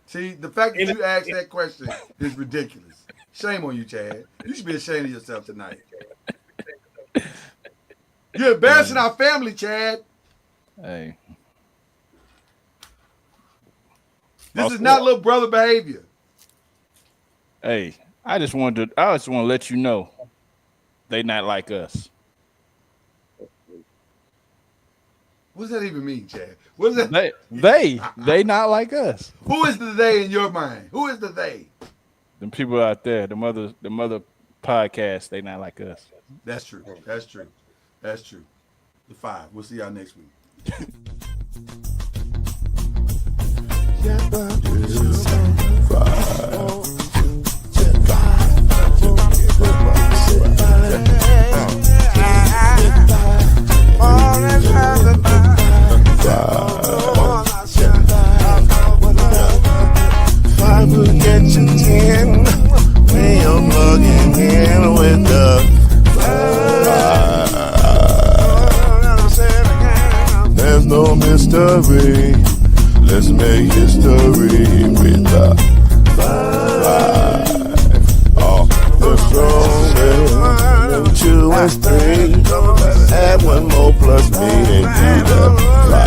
See, the fact that you asked that question is ridiculous. Shame on you, Chad. You should be ashamed of yourself tonight. You're embarrassing our family, Chad. Hey. This is not little brother behavior. Hey, I just want to let you know they not like us. What does that even mean, Chad? What is that? They not like us. Who is the they in your mind? Who is the they? Them people out there, the mother podcast, they not like us. That's true. That's true. That's true. The 5. We'll see y'all next week. Five will get you 10 when you're plugging in with the there's no mystery. Let's make history with the 5. Oh, the strongest. 2 and 3. Add 1 more plus me and do the 5.